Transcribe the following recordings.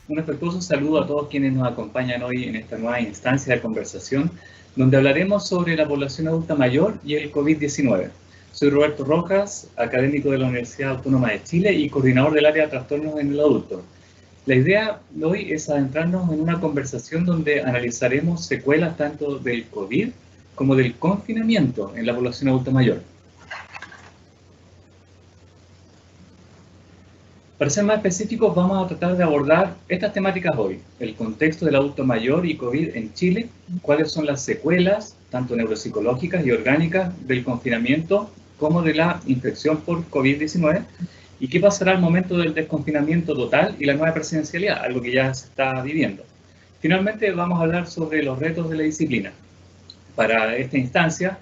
Un afectuoso saludo a todos quienes nos acompañan hoy en esta nueva instancia de conversación, donde hablaremos sobre la población adulta mayor y el COVID-19. Soy Roberto Rojas, académico de la Universidad Autónoma de Chile y coordinador del área de trastornos en el adulto. La idea de hoy es adentrarnos en una conversación donde analizaremos secuelas tanto del COVID como del confinamiento en la población adulta mayor. Para ser más específicos, vamos a tratar de abordar estas temáticas hoy: el contexto del adulto mayor y COVID en Chile, cuáles son las secuelas, tanto neuropsicológicas y orgánicas, del confinamiento como de la infección por COVID-19, y qué pasará al momento del desconfinamiento total y la nueva presidencialidad, algo que ya se está viviendo. Finalmente, vamos a hablar sobre los retos de la disciplina. Para esta instancia,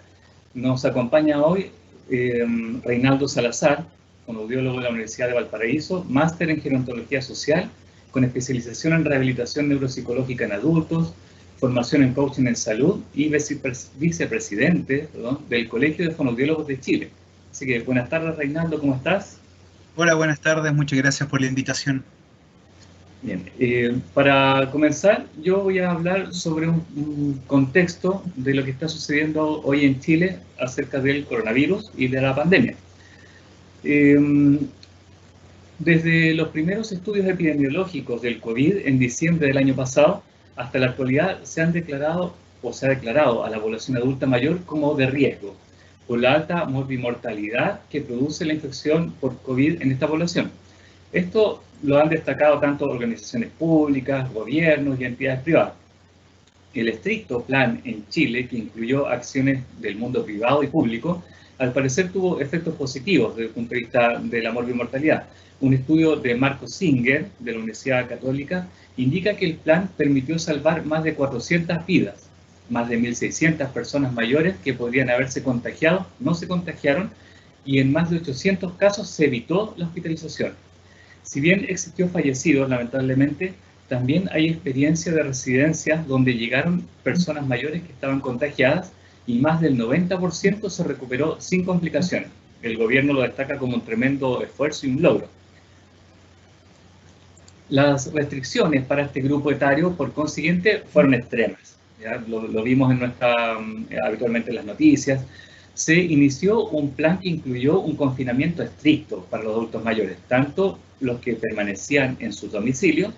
nos acompaña hoy Reinaldo Salazar, fonoaudiólogo de la Universidad de Valparaíso, máster en gerontología social, con especialización en rehabilitación neuropsicológica en adultos, formación en coaching en salud y vicepresidente del Colegio de Fonoaudiólogos de Chile. Así que buenas tardes, Reinaldo, ¿cómo estás? Hola, buenas tardes, muchas gracias por la invitación. Bien, para comenzar, yo voy a hablar sobre un contexto de lo que está sucediendo hoy en Chile acerca del coronavirus y de la pandemia. Desde los primeros estudios epidemiológicos del COVID en diciembre del año pasado hasta la actualidad se ha declarado a la población adulta mayor como de riesgo por la alta morbimortalidad que produce la infección por COVID en esta población. Esto lo han destacado tanto organizaciones públicas, gobiernos y entidades privadas. El estricto plan en Chile, que incluyó acciones del mundo privado y público, al parecer tuvo efectos positivos desde el punto de vista de la morbimortalidad. Un estudio de Marco Singer, de la Universidad Católica, indica que el plan permitió salvar más de 400 vidas. Más de 1.600 personas mayores que podrían haberse contagiado no se contagiaron, y en más de 800 casos se evitó la hospitalización. Si bien existió fallecidos, lamentablemente, también hay experiencia de residencias donde llegaron personas mayores que estaban contagiadas y más del 90% se recuperó sin complicaciones. El gobierno lo destaca como un tremendo esfuerzo y un logro. Las restricciones para este grupo etario, por consiguiente, fueron extremas. ¿Ya? Lo vimos habitualmente en las noticias. Se inició un plan que incluyó un confinamiento estricto para los adultos mayores, tanto los que permanecían en sus domicilios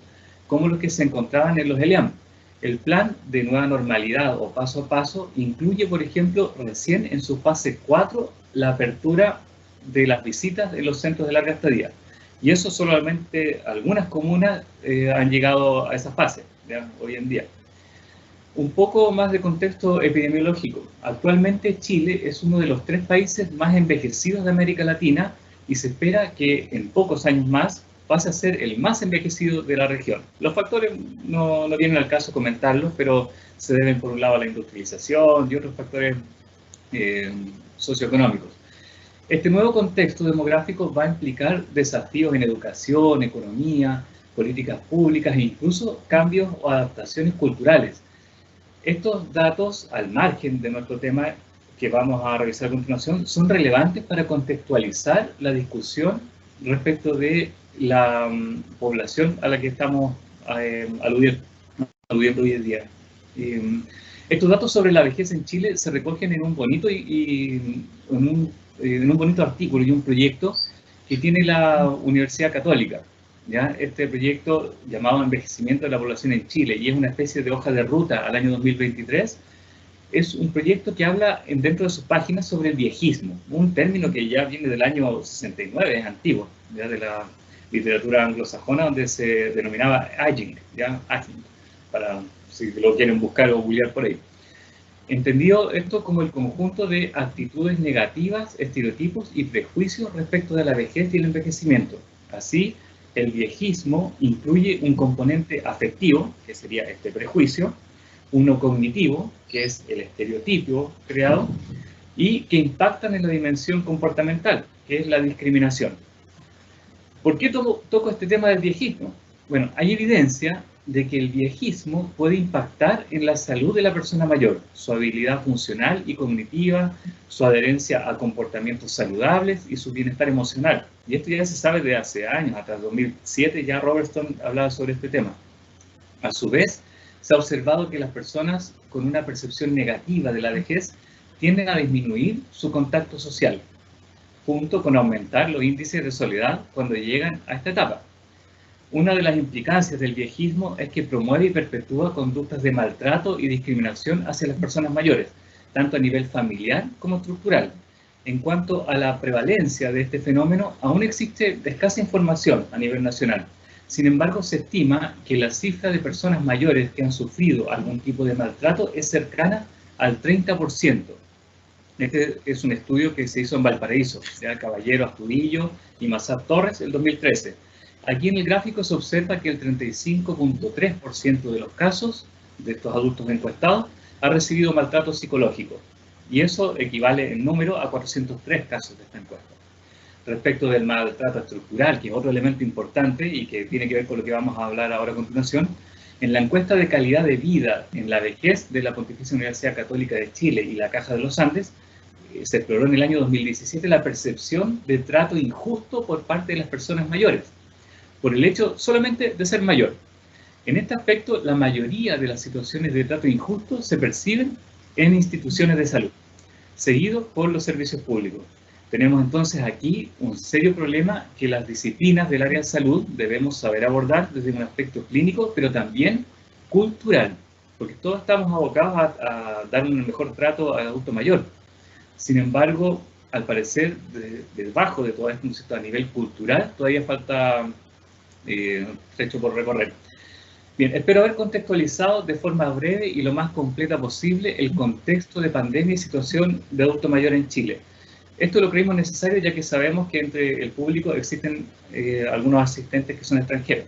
como los que se encontraban en los ELEAM. El plan de nueva normalidad o paso a paso incluye, por ejemplo, recién en su fase 4, la apertura de las visitas en los centros de larga estadía. Y eso solamente algunas comunas han llegado a esa fase, ¿ya? Hoy en día. Un poco más de contexto epidemiológico. Actualmente Chile es uno de los 3 países más envejecidos de América Latina y se espera que en pocos años más pase a ser el más envejecido de la región. Los factores no vienen al caso comentarlos, pero se deben por un lado a la industrialización y otros factores socioeconómicos. Este nuevo contexto demográfico va a implicar desafíos en educación, economía, políticas públicas e incluso cambios o adaptaciones culturales. Estos datos, al margen de nuestro tema que vamos a revisar a continuación, son relevantes para contextualizar la discusión respecto de la población a la que estamos aludiendo hoy en día. Estos datos sobre la vejez en Chile se recogen en un bonito en un bonito artículo y un proyecto que tiene la Universidad Católica. ¿Ya? Este proyecto, llamado Envejecimiento de la Población en Chile, y es una especie de hoja de ruta al año 2023, es un proyecto que habla dentro de sus páginas sobre el viejismo, un término que ya viene del año 69, es antiguo, ya de la literatura anglosajona, donde se denominaba aging, ¿ya? Aging, para si lo quieren buscar o googlear por ahí. Entendido esto como el conjunto de actitudes negativas, estereotipos y prejuicios respecto de la vejez y el envejecimiento. Así, el viejismo incluye un componente afectivo, que sería este prejuicio, uno cognitivo, que es el estereotipo creado, y que impactan en la dimensión comportamental, que es la discriminación. ¿Por qué toco este tema del viejismo? Bueno, hay evidencia de que el viejismo puede impactar en la salud de la persona mayor, su habilidad funcional y cognitiva, su adherencia a comportamientos saludables y su bienestar emocional. Y esto ya se sabe desde hace años, hasta 2007 ya Robertson hablaba sobre este tema. A su vez, se ha observado que las personas con una percepción negativa de la vejez tienden a disminuir su contacto social, junto con aumentar los índices de soledad cuando llegan a esta etapa. Una de las implicancias del viejismo es que promueve y perpetúa conductas de maltrato y discriminación hacia las personas mayores, tanto a nivel familiar como estructural. En cuanto a la prevalencia de este fenómeno, aún existe escasa información a nivel nacional. Sin embargo, se estima que la cifra de personas mayores que han sufrido algún tipo de maltrato es cercana al 30%. Este es un estudio que se hizo en Valparaíso, de Caballero Astudillo y Massad Torres, el 2013. Aquí en el gráfico se observa que el 35.3% de los casos de estos adultos encuestados ha recibido maltrato psicológico, y eso equivale en número a 403 casos de esta encuesta. Respecto del maltrato estructural, que es otro elemento importante y que tiene que ver con lo que vamos a hablar ahora a continuación, en la encuesta de calidad de vida en la vejez de la Pontificia Universidad Católica de Chile y la Caja de los Andes, se exploró en el año 2017 la percepción de trato injusto por parte de las personas mayores, por el hecho solamente de ser mayor. En este aspecto, la mayoría de las situaciones de trato injusto se perciben en instituciones de salud, seguidos por los servicios públicos. Tenemos entonces aquí un serio problema que las disciplinas del área de salud debemos saber abordar desde un aspecto clínico, pero también cultural, porque todos estamos abocados a dar un mejor trato al adulto mayor. Sin embargo, al parecer, debajo de todo esto, a nivel cultural, todavía falta trecho por recorrer. Bien, espero haber contextualizado de forma breve y lo más completa posible el contexto de pandemia y situación de adulto mayor en Chile. Esto lo creímos necesario ya que sabemos que entre el público existen algunos asistentes que son extranjeros.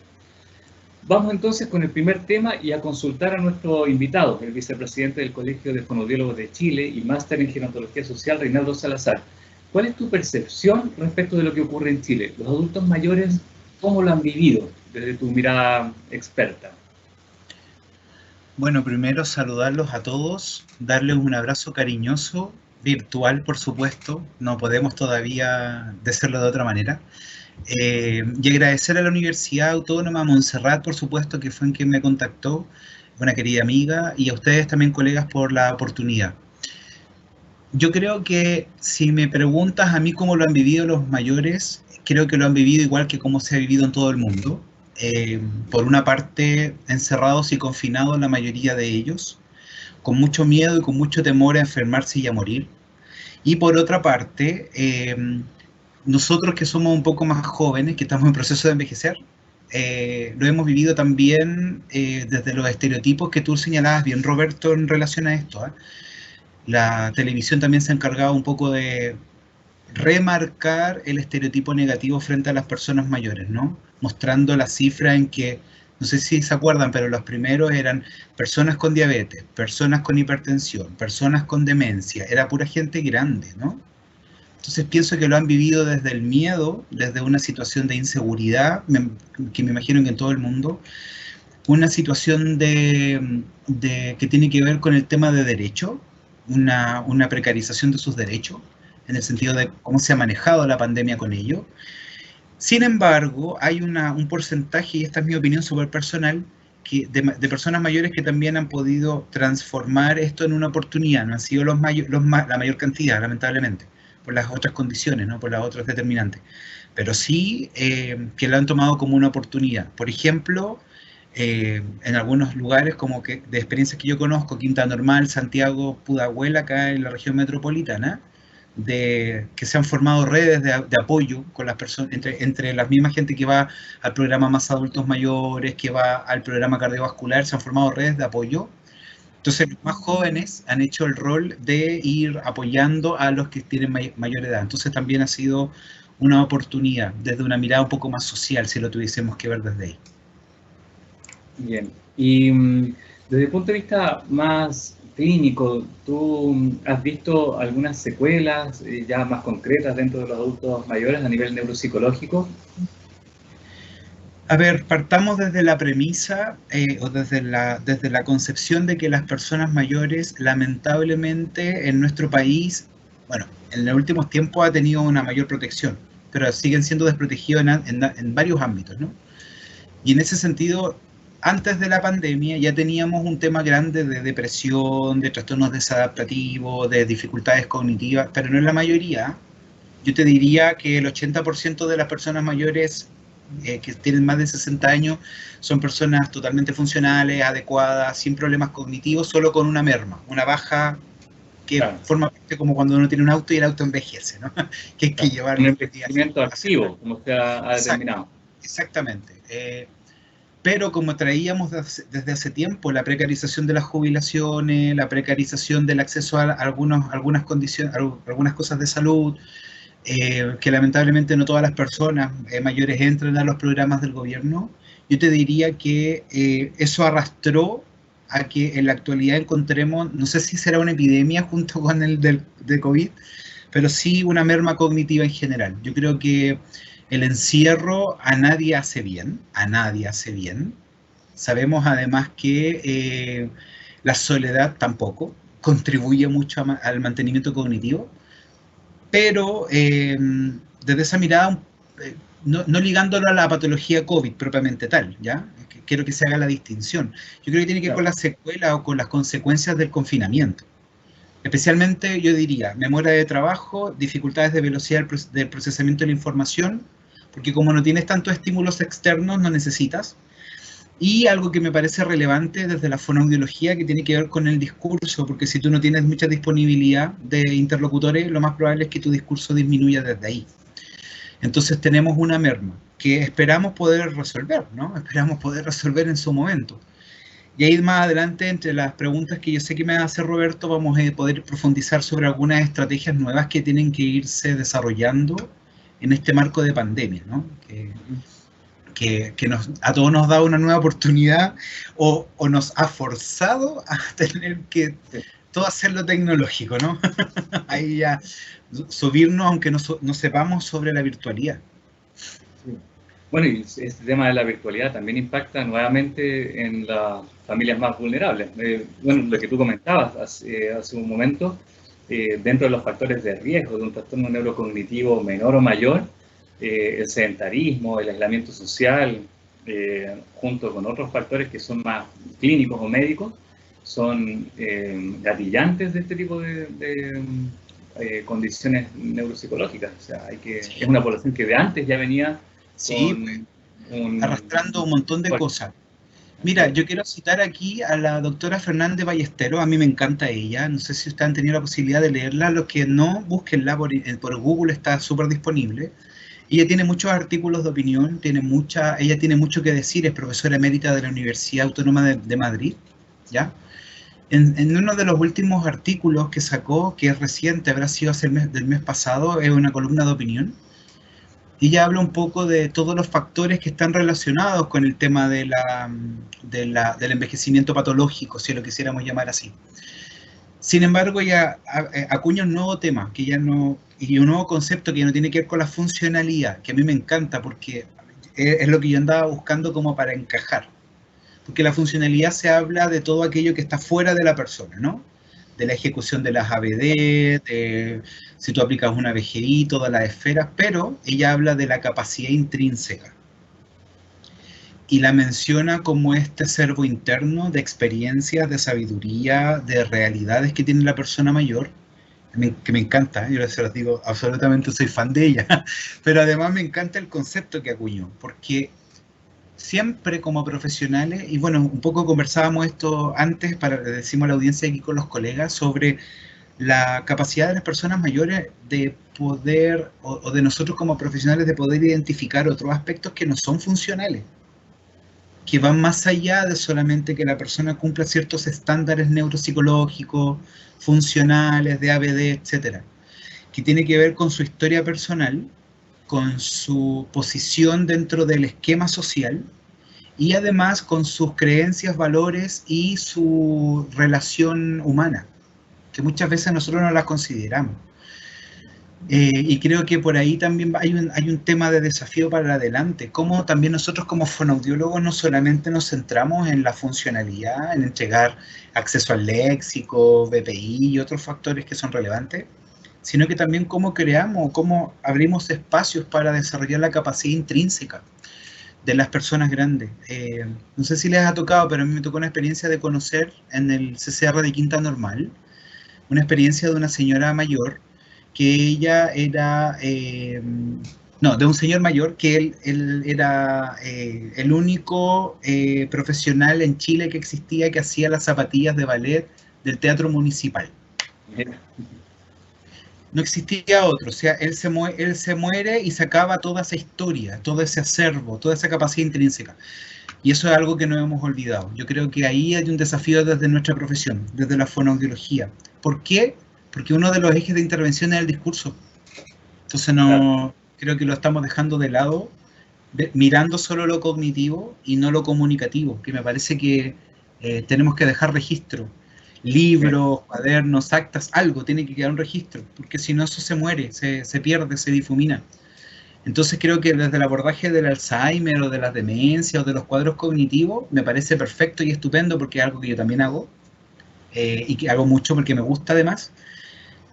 Vamos entonces con el primer tema y a consultar a nuestro invitado, el vicepresidente del Colegio de Fonoaudiólogos de Chile y máster en Gerontología Social, Reinaldo Salazar. ¿Cuál es tu percepción respecto de lo que ocurre en Chile? ¿Los adultos mayores cómo lo han vivido desde tu mirada experta? Bueno, primero saludarlos a todos, darles un abrazo cariñoso, virtual por supuesto, no podemos todavía decirlo de otra manera. Y agradecer a la Universidad Autónoma Montserrat, por supuesto, que fue en quien me contactó, una querida amiga, y a ustedes también, colegas, por la oportunidad. Yo creo que si me preguntas a mí cómo lo han vivido los mayores, creo que lo han vivido igual que como se ha vivido en todo el mundo. Por una parte, encerrados y confinados la mayoría de ellos, con mucho miedo y con mucho temor a enfermarse y a morir. Y por otra parte, nosotros que somos un poco más jóvenes, que estamos en proceso de envejecer, lo hemos vivido también desde los estereotipos que tú señalabas bien, Roberto, en relación a esto. La televisión también se ha encargado un poco de remarcar el estereotipo negativo frente a las personas mayores, ¿no? Mostrando la cifra en que, no sé si se acuerdan, pero los primeros eran personas con diabetes, personas con hipertensión, personas con demencia, era pura gente grande, ¿no? Entonces pienso que lo han vivido desde el miedo, desde una situación de inseguridad, que me imagino que en todo el mundo, una situación que tiene que ver con el tema de derecho, una precarización de sus derechos, en el sentido de cómo se ha manejado la pandemia con ello. Sin embargo, hay un porcentaje, y esta es mi opinión súper personal, de personas mayores que también han podido transformar esto en una oportunidad. No han sido la mayor cantidad, lamentablemente, por las otras condiciones, ¿no? Por las otras determinantes. Pero sí que lo han tomado como una oportunidad. Por ejemplo, en algunos lugares como que de experiencias que yo conozco, Quinta Normal, Santiago, Pudahuel, acá en la región metropolitana, que se han formado redes de apoyo con las personas, entre la misma gente que va al programa Más Adultos Mayores, que va al programa cardiovascular, se han formado redes de apoyo. Entonces los más jóvenes han hecho el rol de ir apoyando a los que tienen mayor edad. Entonces también ha sido una oportunidad desde una mirada un poco más social, si lo tuviésemos que ver desde ahí. Bien, y desde el punto de vista más clínico, ¿tú has visto algunas secuelas ya más concretas dentro de los adultos mayores a nivel neuropsicológico? A ver, partamos desde la premisa o desde la concepción de que las personas mayores, lamentablemente, en nuestro país, bueno, en los últimos tiempos ha tenido una mayor protección, pero siguen siendo desprotegidos en varios ámbitos, ¿no? Y en ese sentido, antes de la pandemia ya teníamos un tema grande de depresión, de trastornos desadaptativos, de dificultades cognitivas, pero no en la mayoría. Yo te diría que el 80% de las personas mayores que tienen más de 60 años son personas totalmente funcionales, adecuadas, sin problemas cognitivos, solo con una merma, una baja que Claro, forma parte como cuando uno tiene un auto y el auto envejece, ¿no? Que hay que claro. llevarlo Un a día. envejecimiento activo, como usted ha Exacto, determinado. exactamente. Pero como traíamos desde hace tiempo la precarización de las jubilaciones, la precarización del acceso a algunas condiciones, algunas cosas de salud, que lamentablemente no todas las personas mayores entran a los programas del gobierno, yo te diría que eso arrastró a que en la actualidad encontremos, no sé si será una epidemia junto con el de COVID, pero sí una merma cognitiva en general. Yo creo que el encierro a nadie hace bien, a nadie hace bien. Sabemos además que la soledad tampoco contribuye mucho al mantenimiento cognitivo, pero desde esa mirada, no ligándolo a la patología COVID propiamente tal, ¿ya? Quiero que se haga la distinción. Yo creo que tiene que ver con Claro. las secuelas o con las consecuencias del confinamiento. Especialmente, yo diría, memoria de trabajo, dificultades de velocidad del procesamiento de la información, porque como no tienes tantos estímulos externos, no necesitas. Y algo que me parece relevante desde la fonoaudiología, que tiene que ver con el discurso, porque si tú no tienes mucha disponibilidad de interlocutores, lo más probable es que tu discurso disminuya desde ahí. Entonces tenemos una merma que esperamos poder resolver, ¿no? Esperamos poder resolver en su momento. Y ahí más adelante, entre las preguntas que yo sé que me va a hacer Roberto, vamos a poder profundizar sobre algunas estrategias nuevas que tienen que irse desarrollando en este marco de pandemia, ¿no? Que a todos nos da una nueva oportunidad o nos ha forzado a tener que Sí, todo hacerlo tecnológico, ¿no? Ahí ya subirnos aunque no sepamos sobre la virtualidad. sí. Bueno, y este tema de la virtualidad también impacta nuevamente en las familias más vulnerables. Bueno, lo que tú comentabas hace un momento, dentro de los factores de riesgo de un trastorno neurocognitivo menor o mayor, el sedentarismo, el aislamiento social, junto con otros factores que son más clínicos o médicos, son gatillantes de este tipo de condiciones neuropsicológicas. O sea, es una población que de antes ya venía Sí, pues, con un... arrastrando un montón de cosas. Así Mira, es. yo quiero citar aquí a la doctora Fernández Ballesteros, a mí me encanta ella, no sé si ustedes han tenido la posibilidad de leerla, los que no, búsquenla por Google, está súper disponible. Ella tiene muchos artículos de opinión, ella tiene mucho que decir, es profesora emérita de la Universidad Autónoma de Madrid, ¿ya? En uno de los últimos artículos que sacó, que es reciente, habrá sido hace del mes pasado, es una columna de opinión, y ella habla un poco de todos los factores que están relacionados con el tema del envejecimiento patológico, si lo quisiéramos llamar así. Sin embargo, ella acuña un nuevo tema y un nuevo concepto que ya no tiene que ver con la funcionalidad, que a mí me encanta porque es lo que yo andaba buscando como para encajar. Porque la funcionalidad se habla de todo aquello que está fuera de la persona, ¿no? De la ejecución de las ABD, de si tú aplicas una BGI, todas las esferas, pero ella habla de la capacidad intrínseca y la menciona como este acervo interno de experiencias, de sabiduría, de realidades que tiene la persona mayor, que me encanta, yo se los digo, absolutamente soy fan de ella, pero además me encanta el concepto que acuñó, porque siempre como profesionales, y bueno, un poco conversábamos esto antes, decimos a la audiencia aquí con los colegas, sobre la capacidad de las personas mayores de poder, o de nosotros como profesionales, de poder identificar otros aspectos que no son funcionales, que van más allá de solamente que la persona cumpla ciertos estándares neuropsicológicos, funcionales, de ABD, etcétera, que tiene que ver con su historia personal, con su posición dentro del esquema social y además con sus creencias, valores y su relación humana, que muchas veces nosotros no las consideramos. Y creo que por ahí también hay un tema de desafío para adelante, como también nosotros como fonoaudiólogos no solamente nos centramos en la funcionalidad, en entregar acceso al léxico, BPI y otros factores que son relevantes, sino que también cómo creamos, cómo abrimos espacios para desarrollar la capacidad intrínseca de las personas grandes. No sé si les ha tocado, pero a mí me tocó una experiencia de conocer en el CCR de Quinta Normal, una experiencia de una señora mayor que ella era, no, de un señor mayor que él era el único profesional en Chile que existía que hacía las zapatillas de ballet del Teatro Municipal. No existía otro, o sea, él se muere y se acaba toda esa historia, todo ese acervo, toda esa capacidad intrínseca. Y eso es algo que no hemos olvidado. Yo creo que ahí hay un desafío desde nuestra profesión, desde la fonoaudiología. ¿Por qué? Porque uno de los ejes de intervención es el discurso. Entonces no creo que lo estamos dejando de lado, mirando solo lo cognitivo y no lo comunicativo, que me parece que tenemos que dejar registro. Libros, cuadernos, actas, algo, tiene que quedar un registro, porque si no eso se muere, se pierde, se difumina. Entonces creo que desde el abordaje del Alzheimer o de las demencias o de los cuadros cognitivos me parece perfecto y estupendo porque es algo que yo también hago y que hago mucho porque me gusta además,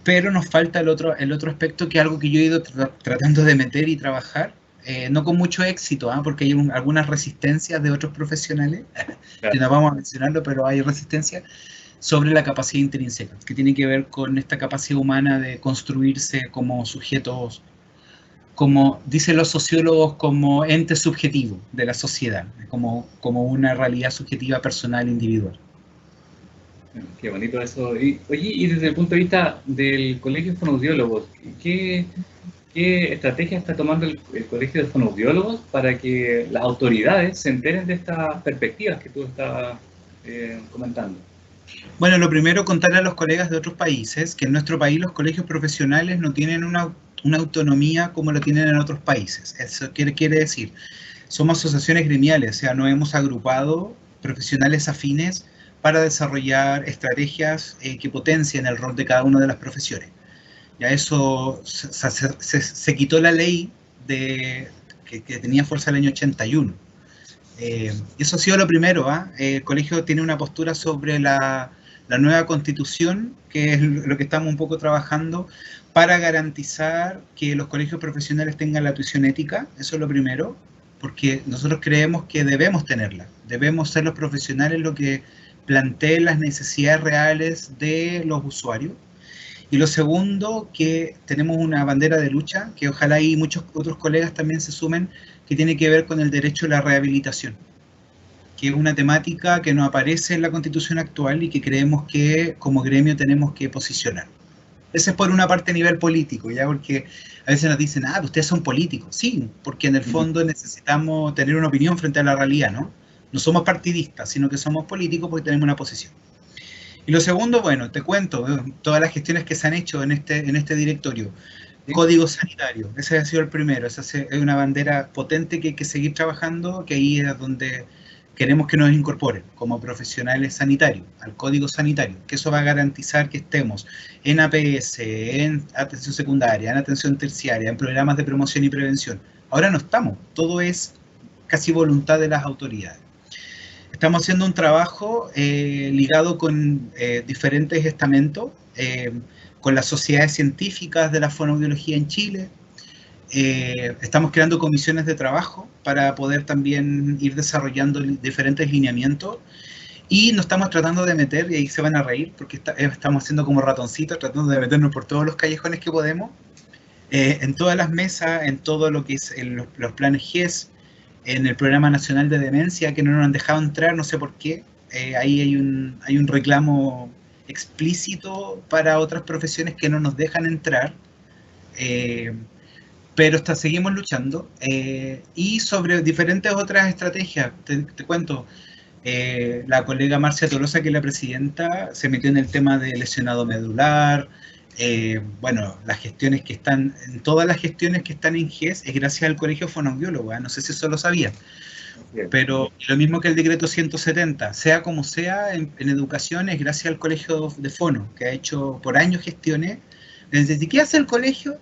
pero nos falta el otro aspecto que es algo que yo he ido tratando de meter y trabajar, no con mucho éxito, porque hay algunas resistencias de otros profesionales, que no vamos a mencionarlo, pero hay resistencias sobre la capacidad intrínseca, que tiene que ver con esta capacidad humana de construirse como sujetos, como dicen los sociólogos, como ente subjetivo de la sociedad, como una realidad subjetiva personal individual. Qué bonito eso. Y, oye, y desde el punto de vista del Colegio de Fonoaudiólogos, ¿qué estrategia está tomando el Colegio de Fonoaudiólogos para que las autoridades se enteren de estas perspectivas que tú estás comentando? Bueno, lo primero, contarle a los colegas de otros países que en nuestro país los colegios profesionales no tienen una autonomía como lo tienen en otros países. Eso quiere decir, somos asociaciones gremiales, o sea, no hemos agrupado profesionales afines para desarrollar estrategias que potencien el rol de cada una de las profesiones. Ya eso se quitó la ley que tenía fuerza el año 81. Eso ha sido lo primero. El colegio tiene una postura sobre la nueva constitución, que es lo que estamos un poco trabajando, para garantizar que los colegios profesionales tengan la tuición ética. Eso es lo primero, porque nosotros creemos que debemos tenerla. Debemos ser los profesionales los que planteen las necesidades reales de los usuarios. Y lo segundo, que tenemos una bandera de lucha, que ojalá y muchos otros colegas también se sumen, que tiene que ver con el derecho a la rehabilitación, que es una temática que no aparece en la Constitución actual y que creemos que como gremio tenemos que posicionar. Ese es por una parte a nivel político, ya, porque a veces nos dicen, ustedes son políticos. Sí, porque en el fondo necesitamos tener una opinión frente a la realidad, ¿no? No somos partidistas, sino que somos políticos porque tenemos una posición. Y lo segundo, bueno, te cuento, todas las gestiones que se han hecho en este directorio. Código sanitario, ese ha sido el primero, esa es una bandera potente que hay que seguir trabajando, que ahí es donde queremos que nos incorporen como profesionales sanitarios, al código sanitario, que eso va a garantizar que estemos en APS, en atención secundaria, en atención terciaria, en programas de promoción y prevención. Ahora no estamos, todo es casi voluntad de las autoridades. Estamos haciendo un trabajo ligado con diferentes estamentos, con las sociedades científicas de la fonoaudiología en Chile. Estamos creando comisiones de trabajo para poder también ir desarrollando diferentes lineamientos y nos estamos tratando de meter, y ahí se van a reír porque estamos haciendo como ratoncitos, tratando de meternos por todos los callejones que podemos, en todas las mesas, en todo lo que es los planes GES, en el Programa Nacional de Demencia, que no nos han dejado entrar, no sé por qué. Ahí hay un reclamo explícito para otras profesiones que no nos dejan entrar, pero seguimos luchando. Y sobre diferentes otras estrategias, te cuento, la colega Marcia Tolosa, que es la presidenta, se metió en el tema de lesionado medular. Bueno, las gestiones que están, en todas las gestiones que están en GES es gracias al Colegio Fonoaudiólogo, no sé si eso lo sabían, pero lo mismo que el decreto 170, sea como sea, en educación es gracias al Colegio de Fono, que ha hecho por años gestiones. Desde ¿qué hace el colegio?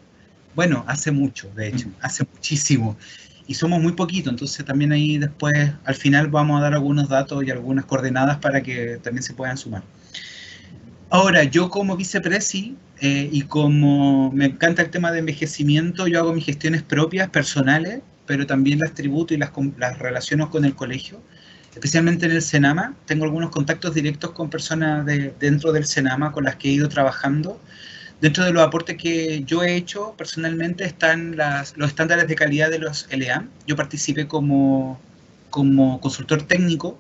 Bueno, hace mucho, de hecho, hace muchísimo. Y somos muy poquitos, entonces también ahí después, al final vamos a dar algunos datos y algunas coordenadas para que también se puedan sumar. Ahora, yo como vicepresi y como me encanta el tema de envejecimiento, yo hago mis gestiones propias, personales, pero también las tributo y las relaciono con el colegio, especialmente en el Senama. Tengo algunos contactos directos con personas dentro del Senama con las que he ido trabajando. Dentro de los aportes que yo he hecho personalmente están los estándares de calidad de los LEAM. Yo participé como consultor técnico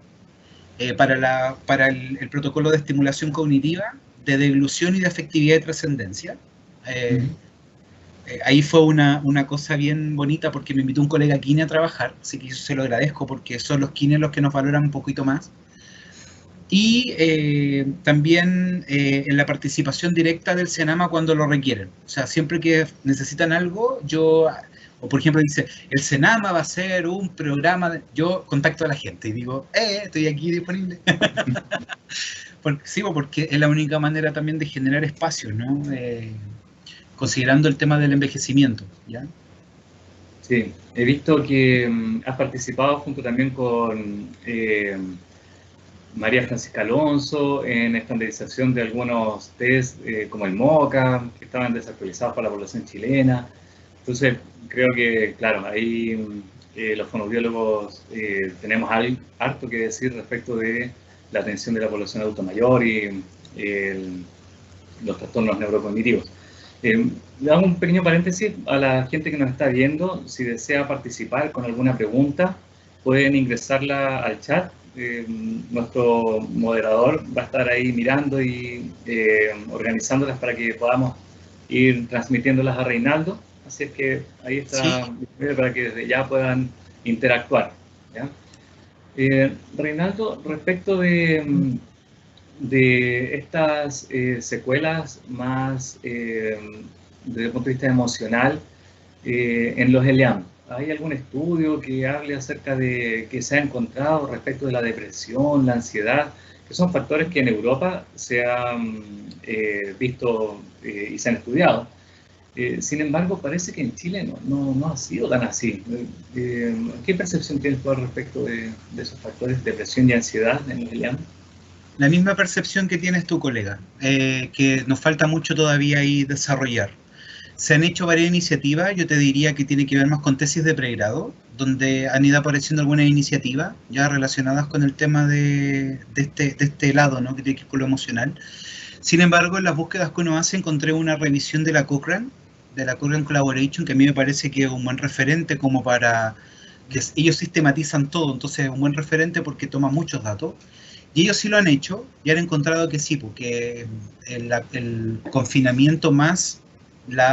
para el protocolo de estimulación cognitiva, de deglución y de afectividad y trascendencia. Ahí fue una cosa bien bonita porque me invitó un colega kine a trabajar, así que yo se lo agradezco porque son los kines los que nos valoran un poquito más. Y también en la participación directa del Senama cuando lo requieren. O sea, siempre que necesitan algo, o por ejemplo dice, el Senama va a ser un programa, yo contacto a la gente y digo, estoy aquí disponible. Porque es la única manera también de generar espacios, ¿no? Considerando el tema del envejecimiento, ¿ya? Sí, he visto que has participado junto también con María Francisca Alonso en estandarización de algunos test como el MOCA, que estaban desactualizados para la población chilena. Entonces, creo que, claro, ahí los fonoaudiólogos tenemos harto que decir respecto de la atención de la población adulta mayor y los trastornos neurocognitivos. Le damos un pequeño paréntesis a la gente que nos está viendo. Si desea participar con alguna pregunta, pueden ingresarla al chat. Nuestro moderador va a estar ahí mirando y organizándolas para que podamos ir transmitiéndolas a Reinaldo. Así es que ahí está, sí, para que ya puedan interactuar, ¿ya? Reinaldo, respecto de estas secuelas más desde el punto de vista emocional en los LEAM, ¿hay algún estudio que hable acerca de que se ha encontrado respecto de la depresión, la ansiedad, que son factores que en Europa se han visto y se han estudiado? Sin embargo, parece que en Chile no ha sido tan así. ¿Qué percepción tienes tú al respecto de esos factores, depresión y ansiedad en los LEAM? La misma percepción que tienes tu colega, que nos falta mucho todavía ahí desarrollar. Se han hecho varias iniciativas, yo te diría que tiene que ver más con tesis de pregrado, donde han ido apareciendo algunas iniciativas ya relacionadas con el tema de este lado, ¿no? Que tiene que ver con lo emocional. Sin embargo, en las búsquedas que uno hace encontré una revisión de la Cochrane Collaboration, que a mí me parece que es un buen referente como para que ellos sistematizan todo, entonces es un buen referente porque toma muchos datos. Y ellos sí lo han hecho y han encontrado que sí, porque el confinamiento más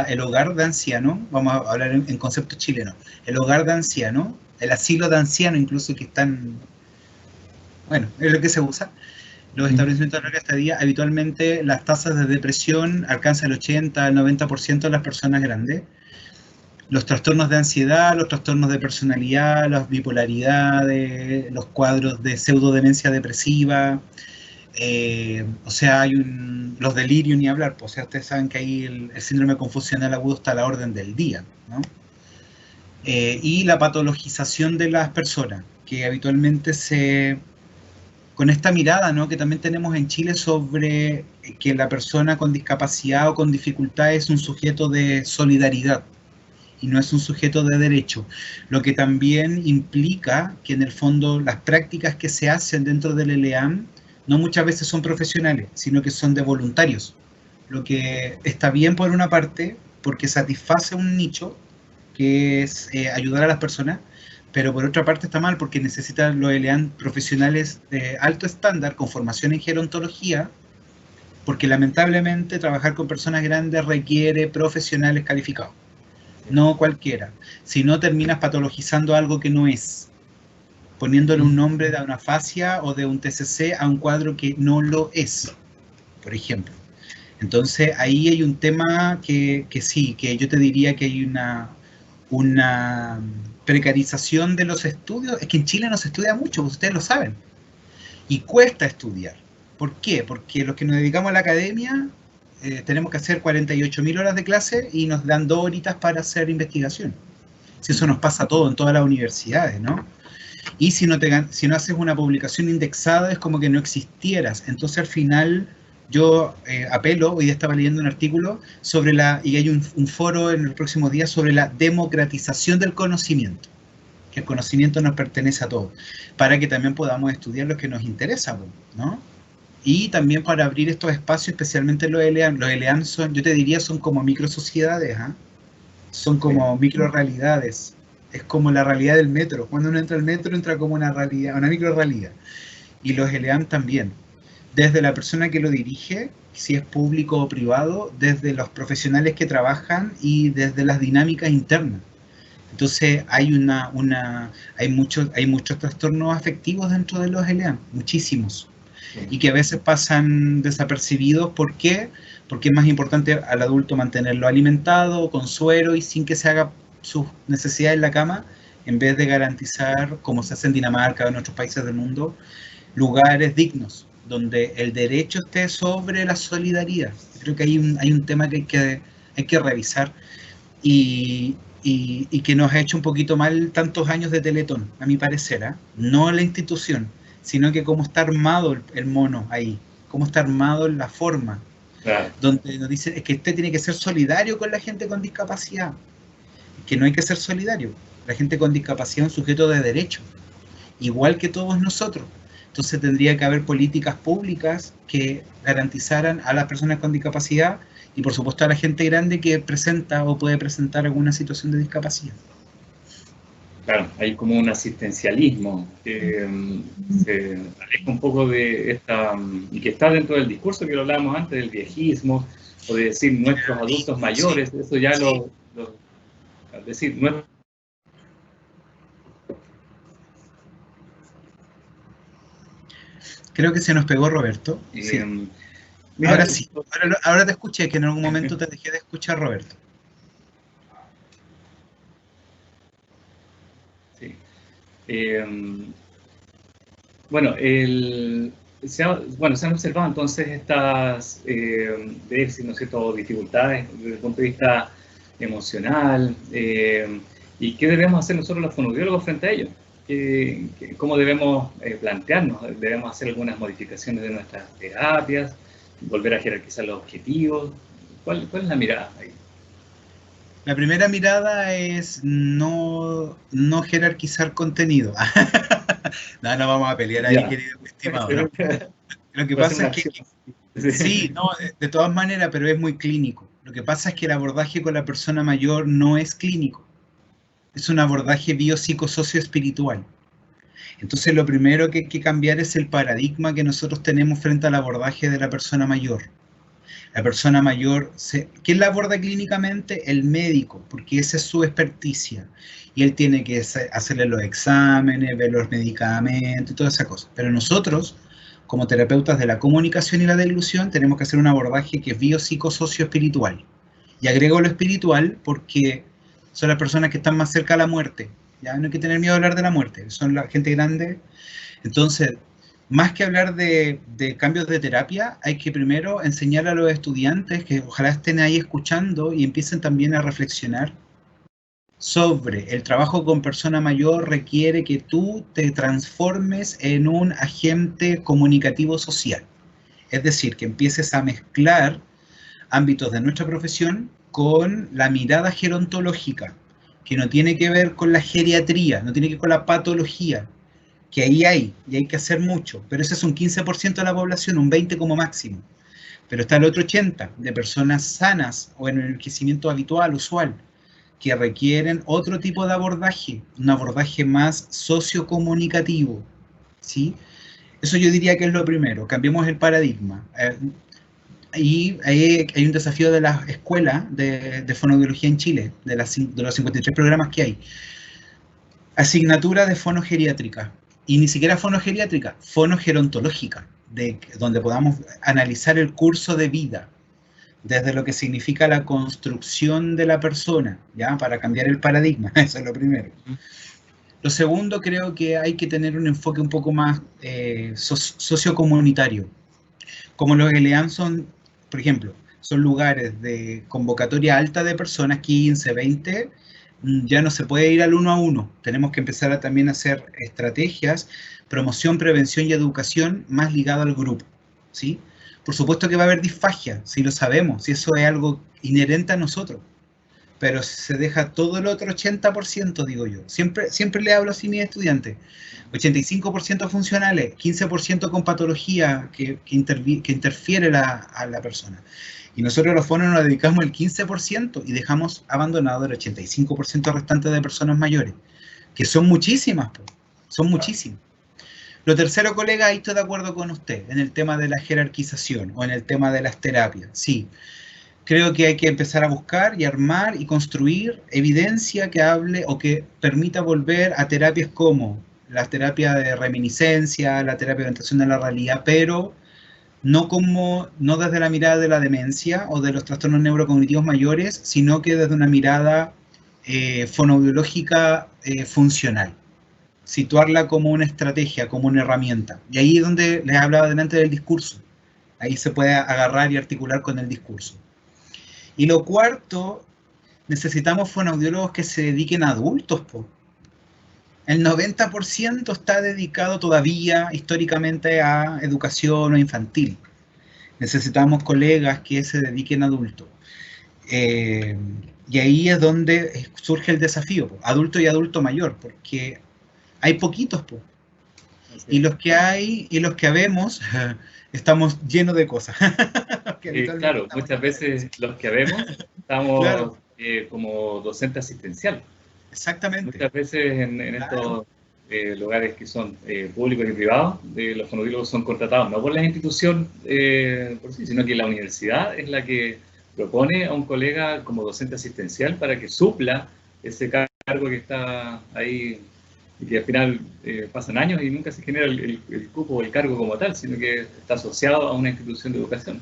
el hogar de ancianos, vamos a hablar en conceptos chilenos, el hogar de ancianos, el asilo de ancianos incluso que están, bueno, es lo que se usa, los establecimientos de larga estadía, habitualmente las tasas de depresión alcanzan el 80 al 90% de las personas grandes. Los trastornos de ansiedad, los trastornos de personalidad, las bipolaridades, los cuadros de pseudodemencia depresiva, o sea, hay los delirios ni hablar, pues, o sea, ustedes saben que ahí el síndrome confusional agudo está a la orden del día, ¿no? Y la patologización de las personas, que habitualmente con esta mirada, ¿no?, que también tenemos en Chile sobre que la persona con discapacidad o con dificultad es un sujeto de solidaridad, y no es un sujeto de derecho, lo que también implica que en el fondo las prácticas que se hacen dentro del LEAM no muchas veces son profesionales, sino que son de voluntarios, lo que está bien por una parte porque satisface un nicho que es ayudar a las personas, pero por otra parte está mal porque necesitan los LEAM profesionales de alto estándar con formación en gerontología, porque lamentablemente trabajar con personas grandes requiere profesionales calificados. No cualquiera, si no terminas patologizando algo que no es, poniéndole un nombre de una afasia o de un TCC a un cuadro que no lo es, por ejemplo. Entonces ahí hay un tema que sí, que yo te diría que hay una precarización de los estudios. Es que en Chile no se estudia mucho, ustedes lo saben, y cuesta estudiar. ¿Por qué? Porque los que nos dedicamos a la academia tenemos que hacer 48.000 horas de clase y nos dan 2 horitas para hacer investigación. Si eso nos pasa a todo en todas las universidades, ¿no? Y si no haces una publicación indexada, es como que no existieras. Entonces, al final, yo apelo, hoy estaba leyendo un artículo sobre y hay un foro en los próximos días sobre la democratización del conocimiento, que el conocimiento nos pertenece a todos, para que también podamos estudiar lo que nos interesa, ¿no? Y también para abrir estos espacios, especialmente los ELEAM. Los ELEAM son, yo te diría, son como microsociedades, ¿eh? Son como microrealidades. Es como la realidad del metro. Cuando uno entra al metro, entra como una realidad, una microrealidad. Y los ELEAM también. Desde la persona que lo dirige, si es público o privado, desde los profesionales que trabajan y desde las dinámicas internas. Entonces hay hay muchos trastornos afectivos dentro de los ELEAM, muchísimos. Y que a veces pasan desapercibidos. ¿Por qué? Porque es más importante al adulto mantenerlo alimentado, con suero y sin que se haga sus necesidades en la cama, en vez de garantizar, como se hace en Dinamarca o en otros países del mundo, lugares dignos, donde el derecho esté sobre la solidaridad. Creo que hay un tema que hay que revisar y que nos ha hecho un poquito mal tantos años de Teletón, a mi parecer, ¿eh? No la institución, sino que cómo está armado el mono ahí, cómo está armado la forma, Claro. donde nos dicen es que usted tiene que ser solidario con la gente con discapacidad, que no hay que ser solidario. La gente con discapacidad es un sujeto de derecho, igual que todos nosotros. Entonces tendría que haber políticas públicas que garantizaran a las personas con discapacidad y por supuesto a la gente grande que presenta o puede presentar alguna situación de discapacidad. Claro, hay como un asistencialismo que se aleja un poco de esta, y que está dentro del discurso que lo hablábamos antes, del viejismo, o de decir nuestros adultos mayores, sí, eso ya sí. Decir, nuestros... Creo que se nos pegó Roberto. Sí. Mira, ahora sí, ahora te escuché, que en algún momento te dejé de escuchar, Roberto. Sí. Bueno, se han observado entonces estas déficits, ¿no es cierto?, dificultades desde el punto de vista emocional, y qué debemos hacer nosotros los fonoaudiólogos frente a ello. ¿Cómo debemos plantearnos? ¿Debemos hacer algunas modificaciones de nuestras terapias? ¿Volver a jerarquizar los objetivos? ¿Cuál es la mirada ahí? La primera mirada es no jerarquizar contenido. No vamos a pelear ahí, querido estimado, ¿no? Lo que pasa es que sí, no, de todas maneras, pero es muy clínico. Lo que pasa es que el abordaje con la persona mayor no es clínico. Es un abordaje biopsicosocioespiritual. Entonces lo primero que hay que cambiar es el paradigma que nosotros tenemos frente al abordaje de la persona mayor. La persona mayor, ¿quién la aborda clínicamente? El médico, porque esa es su experticia. Y él tiene que hacerle los exámenes, ver los medicamentos y toda esa cosa. Pero nosotros, como terapeutas de la comunicación y la deglución, tenemos que hacer un abordaje que es biopsicosocioespiritual. Y agrego lo espiritual porque son las personas que están más cerca a la muerte. Ya no hay que tener miedo a hablar de la muerte, son la gente grande. Entonces, más que hablar de cambios de terapia, hay que primero enseñar a los estudiantes que ojalá estén ahí escuchando y empiecen también a reflexionar sobre el trabajo con persona mayor requiere que tú te transformes en un agente comunicativo social. Es decir, que empieces a mezclar ámbitos de nuestra profesión con la mirada gerontológica, que no tiene que ver con la geriatría, no tiene que ver con la patología, que ahí hay, y hay que hacer mucho, pero ese es un 15% de la población, un 20% como máximo. Pero está el otro 80% de personas sanas o en el envejecimiento habitual, usual, que requieren otro tipo de abordaje, un abordaje más sociocomunicativo, ¿sí? Eso yo diría que es lo primero, cambiemos el paradigma. Y hay un desafío de la escuela de fonoaudiología en Chile, de los 53 programas que hay. Asignatura de fonogeriátrica, y ni siquiera fonogeriátrica, fonogerontológica, donde podamos analizar el curso de vida, desde lo que significa la construcción de la persona, ¿ya? Para cambiar el paradigma, eso es lo primero. Lo segundo, creo que hay que tener un enfoque un poco más sociocomunitario. Como los ELEAM son, por ejemplo, son lugares de convocatoria alta de personas, 15, 20, ya no se puede ir al uno a uno. Tenemos que empezar a también hacer estrategias, promoción, prevención y educación más ligado al grupo, ¿sí? Por supuesto que va a haber disfagia, si lo sabemos, si eso es algo inherente a nosotros, pero se deja todo el otro 80%, digo yo. Siempre le hablo así a mis estudiantes. 85% funcionales, 15% con patología que interfiere a la persona. Y nosotros los fonos nos dedicamos el 15% y dejamos abandonado el 85% restante de personas mayores, que son muchísimas, son muchísimas. Lo tercero, colega, ahí estoy de acuerdo con usted, en el tema de la jerarquización o en el tema de las terapias. Sí, creo que hay que empezar a buscar y armar y construir evidencia que hable o que permita volver a terapias como la terapia de reminiscencia, la terapia de orientación de la realidad, pero no desde la mirada de la demencia o de los trastornos neurocognitivos mayores, sino que desde una mirada fonoaudiológica funcional. Situarla como una estrategia, como una herramienta. Y ahí es donde les hablaba delante del discurso. Ahí se puede agarrar y articular con el discurso. Y lo cuarto, necesitamos fonoaudiólogos que se dediquen a adultos, po. El 90% está dedicado todavía históricamente a educación o infantil. Necesitamos colegas que se dediquen a adultos. Y ahí es donde surge el desafío, po. Adulto y adulto mayor, porque hay poquitos, po. Y los que hay y los que habemos, estamos llenos de cosas. Claro, muchas veces los que vemos estamos claro. Como docente asistencial. Exactamente. Muchas veces en estos lugares que son públicos y privados, los fonoaudiólogos son contratados no por la institución por sí, sino que la universidad es la que propone a un colega como docente asistencial para que supla ese cargo que está ahí y que al final pasan años y nunca se genera el cupo o el cargo como tal, sino que está asociado a una institución de educación.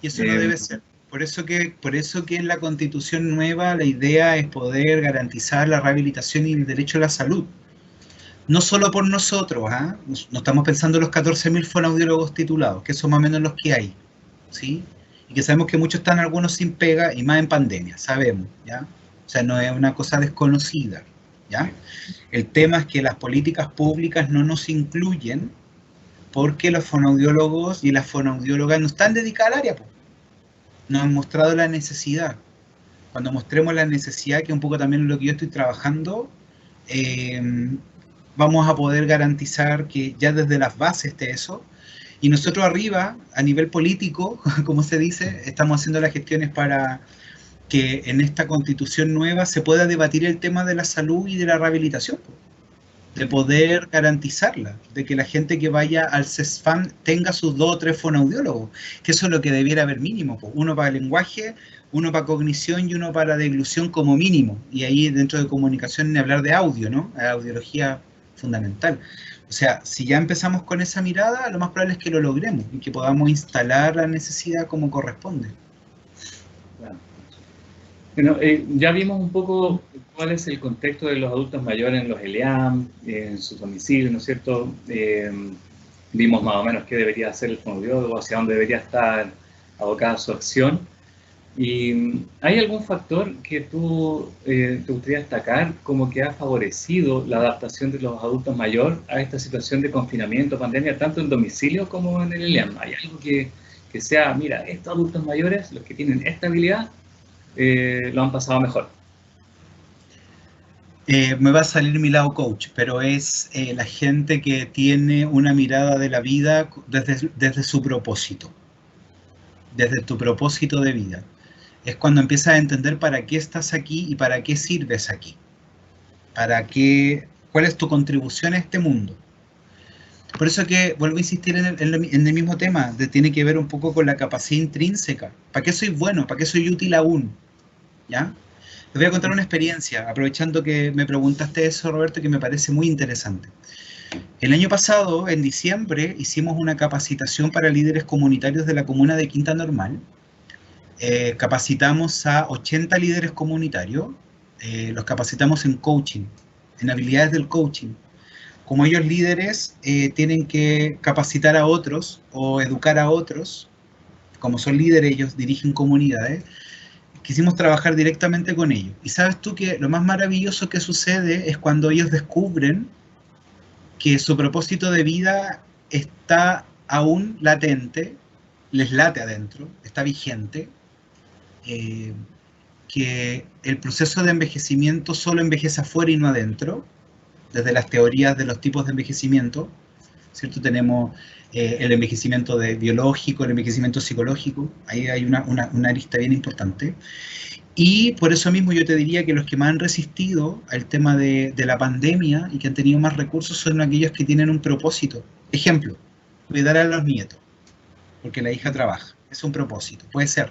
Y eso no debe ser. Por eso que en la Constitución nueva la idea es poder garantizar la rehabilitación y el derecho a la salud. No solo por nosotros, ¿ah? No estamos pensando en los 14.000 fonoaudiólogos titulados, que son más o menos los que hay, ¿sí? Y que sabemos que muchos están algunos sin pega y más en pandemia, sabemos, ¿ya? O sea, no es una cosa desconocida, ¿ya? El tema es que las políticas públicas no nos incluyen porque los fonoaudiólogos y las fonoaudiólogas no están dedicadas al área, pues. Nos han mostrado la necesidad. Cuando mostremos la necesidad, que un poco también es lo que yo estoy trabajando, vamos a poder garantizar que ya desde las bases esté eso. Y nosotros arriba, a nivel político, como se dice, estamos haciendo las gestiones para que en esta constitución nueva se pueda debatir el tema de la salud y de la rehabilitación, de poder garantizarla, de que la gente que vaya al CESFAM tenga sus 2 o 3 fonoaudiólogos, que eso es lo que debiera haber mínimo, uno para lenguaje, uno para cognición y uno para deglución como mínimo, y ahí dentro de comunicación ni hablar de audio, ¿no? La audiología fundamental. O sea, si ya empezamos con esa mirada, lo más probable es que lo logremos y que podamos instalar la necesidad como corresponde. Bueno, ya vimos un poco cuál es el contexto de los adultos mayores en los ELEAM, en sus domicilios, ¿no es cierto? Vimos más o menos qué debería hacer el fonoaudiólogo, hacia dónde debería estar abocada su acción. ¿Y hay algún factor que tú te gustaría destacar como que ha favorecido la adaptación de los adultos mayores a esta situación de confinamiento, pandemia, tanto en domicilio como en el ELEAM? ¿Hay algo que sea, mira, estos adultos mayores, los que tienen esta habilidad, lo han pasado mejor? Me va a salir mi lado coach, pero es la gente que tiene una mirada de la vida desde su propósito, desde tu propósito de vida. Es cuando empiezas a entender para qué estás aquí y para qué sirves aquí, cuál es tu contribución a este mundo. Por eso que vuelvo a insistir en el mismo tema, tiene que ver un poco con la capacidad intrínseca. ¿Para qué soy bueno? ¿Para qué soy útil aún? ¿Ya? Les voy a contar una experiencia, aprovechando que me preguntaste eso, Roberto, que me parece muy interesante. El año pasado, en diciembre, hicimos una capacitación para líderes comunitarios de la comuna de Quinta Normal. Capacitamos a 80 líderes comunitarios, los capacitamos en coaching, en habilidades del coaching. Como ellos líderes tienen que capacitar a otros o educar a otros como son líderes, ellos dirigen comunidades, quisimos trabajar directamente con ellos. Y sabes tú que lo más maravilloso que sucede es cuando ellos descubren que su propósito de vida está aún latente, les late adentro, está vigente, que el proceso de envejecimiento solo envejece afuera y no adentro, desde las teorías de los tipos de envejecimiento, ¿cierto? Tenemos el envejecimiento biológico, el envejecimiento psicológico, ahí hay una arista bien importante. Y por eso mismo yo te diría que los que más han resistido al tema de la pandemia y que han tenido más recursos son aquellos que tienen un propósito. Ejemplo, cuidar a los nietos, porque la hija trabaja, es un propósito, puede ser.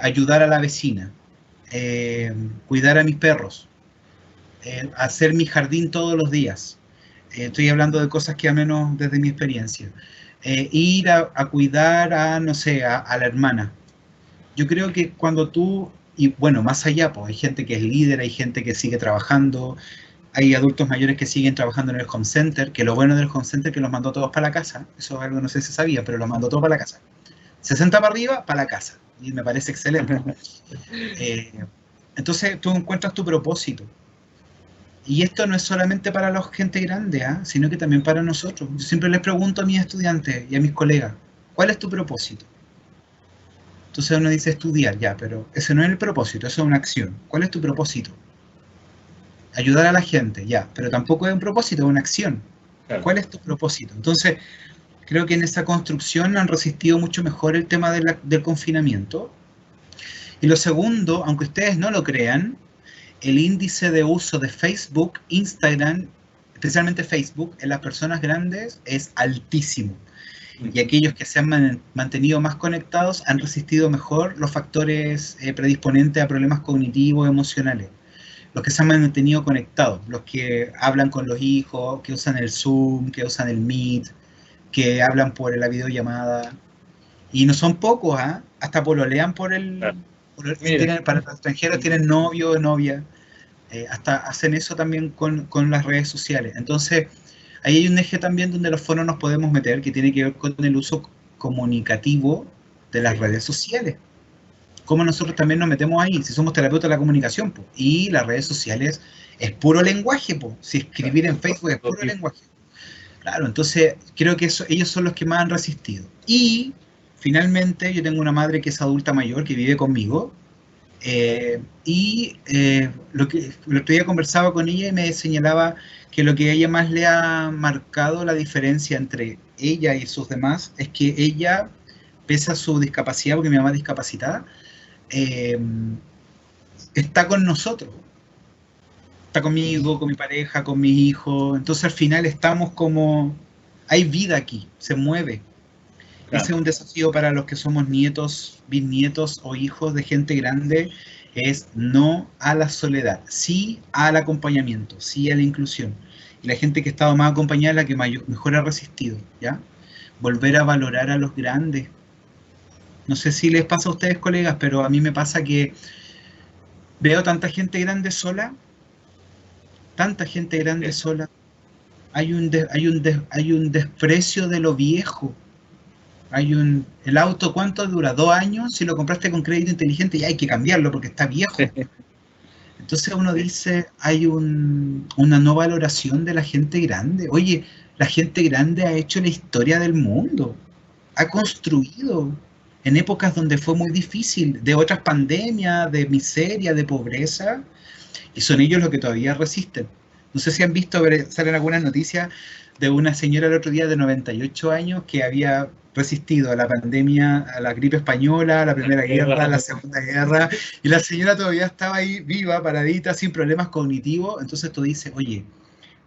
Ayudar a la vecina, cuidar a mis perros, hacer mi jardín todos los días. Estoy hablando de cosas que al menos desde mi experiencia. Ir a cuidar a, no sé, a la hermana. Yo creo que cuando tú, y bueno, más allá, pues hay gente que es líder, hay gente que sigue trabajando, hay adultos mayores que siguen trabajando en el home center, que lo bueno del home center es que los mandó todos para la casa, eso es algo no sé si se sabía, pero los mandó todos para la casa. 60 para arriba, para la casa, y me parece excelente. Entonces tú encuentras tu propósito. Y esto no es solamente para la gente grande, sino que también para nosotros. Yo siempre les pregunto a mis estudiantes y a mis colegas, ¿cuál es tu propósito? Entonces uno dice estudiar, ya, pero ese no es el propósito, eso es una acción. ¿Cuál es tu propósito? Ayudar a la gente, ya, pero tampoco es un propósito, es una acción. Claro. ¿Cuál es tu propósito? Entonces, creo que en esa construcción han resistido mucho mejor el tema del confinamiento. Y lo segundo, aunque ustedes no lo crean, el índice de uso de Facebook, Instagram, especialmente Facebook, en las personas grandes es altísimo. Y aquellos que se han mantenido más conectados han resistido mejor los factores predisponentes a problemas cognitivos, emocionales. Los que se han mantenido conectados, los que hablan con los hijos, que usan el Zoom, que usan el Meet, que hablan por la videollamada. Y no son pocos, hasta pololean por el... para los extranjeros tienen novio o novia. Hasta hacen eso también con las redes sociales. Entonces, ahí hay un eje también donde los foros nos podemos meter, que tiene que ver con el uso comunicativo de las redes sociales. Cómo nosotros también nos metemos ahí, si somos terapeutas de la comunicación, po, y las redes sociales es puro lenguaje, po. Si escribir en Facebook es puro lenguaje. Claro, entonces creo que ellos son los que más han resistido. Y finalmente yo tengo una madre que es adulta mayor, que vive conmigo, lo que el otro día conversaba con ella y me señalaba que lo que a ella más le ha marcado la diferencia entre ella y sus demás es que ella, pese a su discapacidad, porque mi mamá es discapacitada, está con nosotros, está conmigo, con mi pareja, con mis hijos. Entonces al final estamos como, hay vida aquí, se mueve. Claro. Ese es un desafío para los que somos nietos, bisnietos o hijos de gente grande, es no a la soledad, sí al acompañamiento, sí a la inclusión. Y la gente que ha estado más acompañada es la que mejor ha resistido, ¿ya? Volver a valorar a los grandes. No sé si les pasa a ustedes, colegas, pero a mí me pasa que veo tanta gente grande sola, tanta gente grande sola. Hay un desprecio de lo viejo. El auto, ¿cuánto dura? 2 años, si lo compraste con crédito inteligente ya hay que cambiarlo porque está viejo. Entonces uno dice, hay una no valoración de la gente grande. Oye, la gente grande ha hecho la historia del mundo, ha construido en épocas donde fue muy difícil, de otras pandemias, de miseria, de pobreza, y son ellos los que todavía resisten. No sé si han visto, salen algunas noticias de una señora el otro día de 98 años que había resistido a la pandemia, a la gripe española, a la Primera Guerra, a la Segunda Guerra, y la señora todavía estaba ahí viva, paradita, sin problemas cognitivos. Entonces tú dices, oye,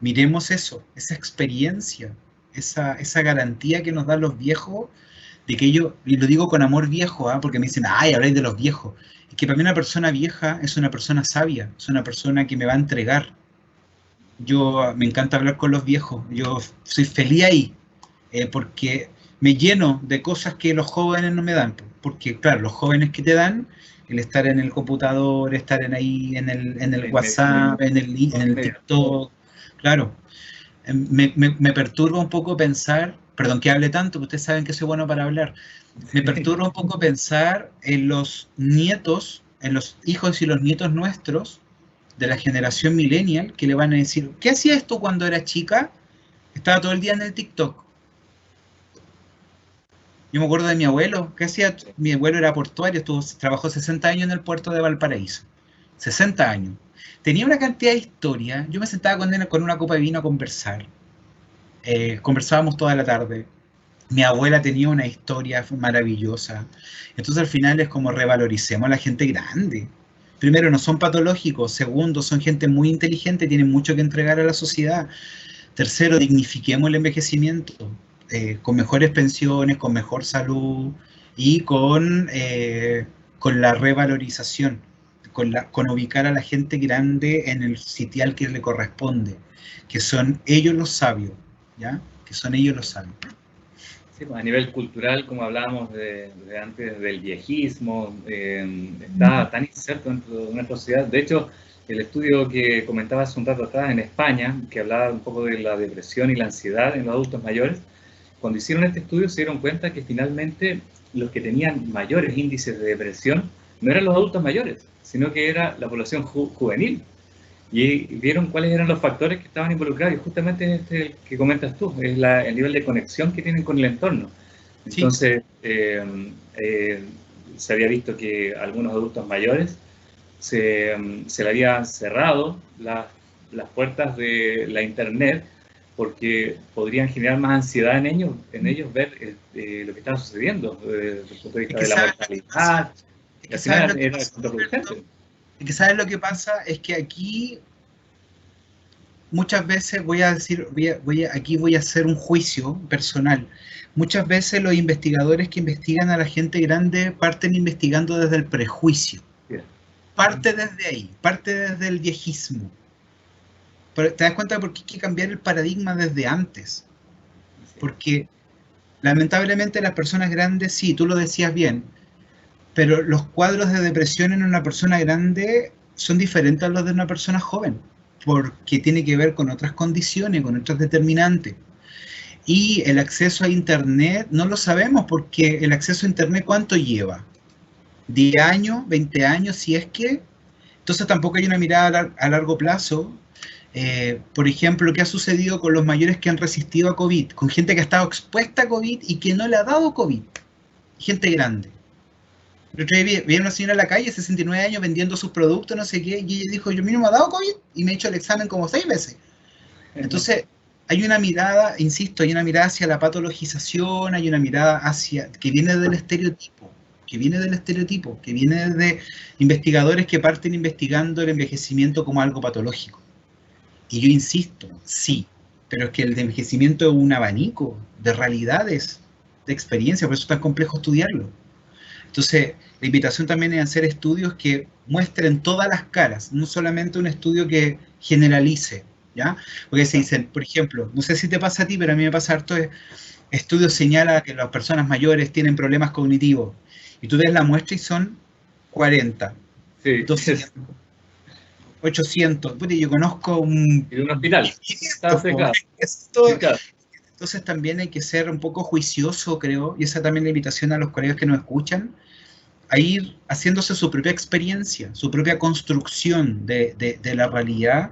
miremos eso, esa experiencia, esa garantía que nos dan los viejos, de que ellos, y lo digo con amor viejo, porque me dicen, ay, habláis de los viejos, es que para mí una persona vieja es una persona sabia, es una persona que me va a entregar. Yo me encanta hablar con los viejos, yo soy feliz ahí, porque me lleno de cosas que los jóvenes no me dan, porque claro, los jóvenes que te dan, el estar en el computador, estar ahí en el WhatsApp, en el TikTok, claro, me perturba un poco pensar perdón que hable tanto, porque ustedes saben que soy bueno para hablar, me perturba un poco pensar en los nietos, en los hijos y los nietos nuestros de la generación millennial, que le van a decir, ¿qué hacías tú cuando eras chica? Estaba todo el día en el TikTok. Yo me acuerdo de mi abuelo, ¿qué hacía? Mi abuelo era portuario, trabajó 60 años en el puerto de Valparaíso. 60 años. Tenía una cantidad de historia. Yo me sentaba con él con una copa de vino a conversar. Conversábamos toda la tarde. Mi abuela tenía una historia maravillosa. Entonces al final es como revaloricemos a la gente grande. Primero, no son patológicos. Segundo, son gente muy inteligente, tienen mucho que entregar a la sociedad. Tercero, dignifiquemos el envejecimiento, con mejores pensiones, con mejor salud y con la revalorización, con ubicar a la gente grande en el sitial que le corresponde, que son ellos los sabios, ¿ya? Que son ellos los sabios. Sí, pues a nivel cultural, como hablábamos de antes del viejismo, está tan inserto dentro de una sociedad. De hecho, el estudio que comentaba hace un rato atrás en España, que hablaba un poco de la depresión y la ansiedad en los adultos mayores, cuando hicieron este estudio se dieron cuenta que finalmente los que tenían mayores índices de depresión no eran los adultos mayores, sino que era la población juvenil. Y vieron cuáles eran los factores que estaban involucrados, y justamente este que comentas tú, es el nivel de conexión que tienen con el entorno. Entonces, sí. Se había visto que algunos adultos mayores se le habían cerrado las puertas de la internet porque podrían generar más ansiedad en ellos ver lo que estaba sucediendo desde el punto de vista de la mortalidad. Y al final era contraproducente. Y que sabes lo que pasa es que aquí muchas veces voy a hacer un juicio personal. Muchas veces los investigadores que investigan a la gente grande parten investigando desde el prejuicio. Parte desde ahí, parte desde el viejismo. Pero te das cuenta de por qué hay que cambiar el paradigma desde antes. Porque lamentablemente las personas grandes, sí, tú lo decías bien, pero los cuadros de depresión en una persona grande son diferentes a los de una persona joven, porque tiene que ver con otras condiciones, con otras determinantes. Y el acceso a Internet, no lo sabemos, porque el acceso a Internet, ¿cuánto lleva? ¿10 años? ¿20 años? Si es que... Entonces tampoco hay una mirada a largo plazo. Por ejemplo, ¿qué ha sucedido con los mayores que han resistido a COVID? Con gente que ha estado expuesta a COVID y que no le ha dado COVID. Gente grande. El otro día vi a una señora en la calle, 69 años, vendiendo sus productos, no sé qué, y ella dijo, yo mismo me ha dado COVID y me he hecho el examen como 6 veces. Entonces, hay una mirada, insisto, hay una mirada hacia la patologización, hay una mirada que viene del estereotipo, que viene de investigadores que parten investigando el envejecimiento como algo patológico. Y yo insisto, sí, pero es que el envejecimiento es un abanico de realidades, de experiencia, por eso es tan complejo estudiarlo. Entonces, la invitación también es hacer estudios que muestren todas las caras, no solamente un estudio que generalice, ¿ya? Porque se dicen, por ejemplo, no sé si te pasa a ti, pero a mí me pasa harto, estudios señalan que las personas mayores tienen problemas cognitivos, y tú ves la muestra y son 40, sí. 200, 800, yo conozco un hospital, está secado. Entonces también hay que ser un poco juicioso, creo, y esa también la invitación a los colegas que nos escuchan, a ir haciéndose su propia experiencia, su propia construcción de la realidad,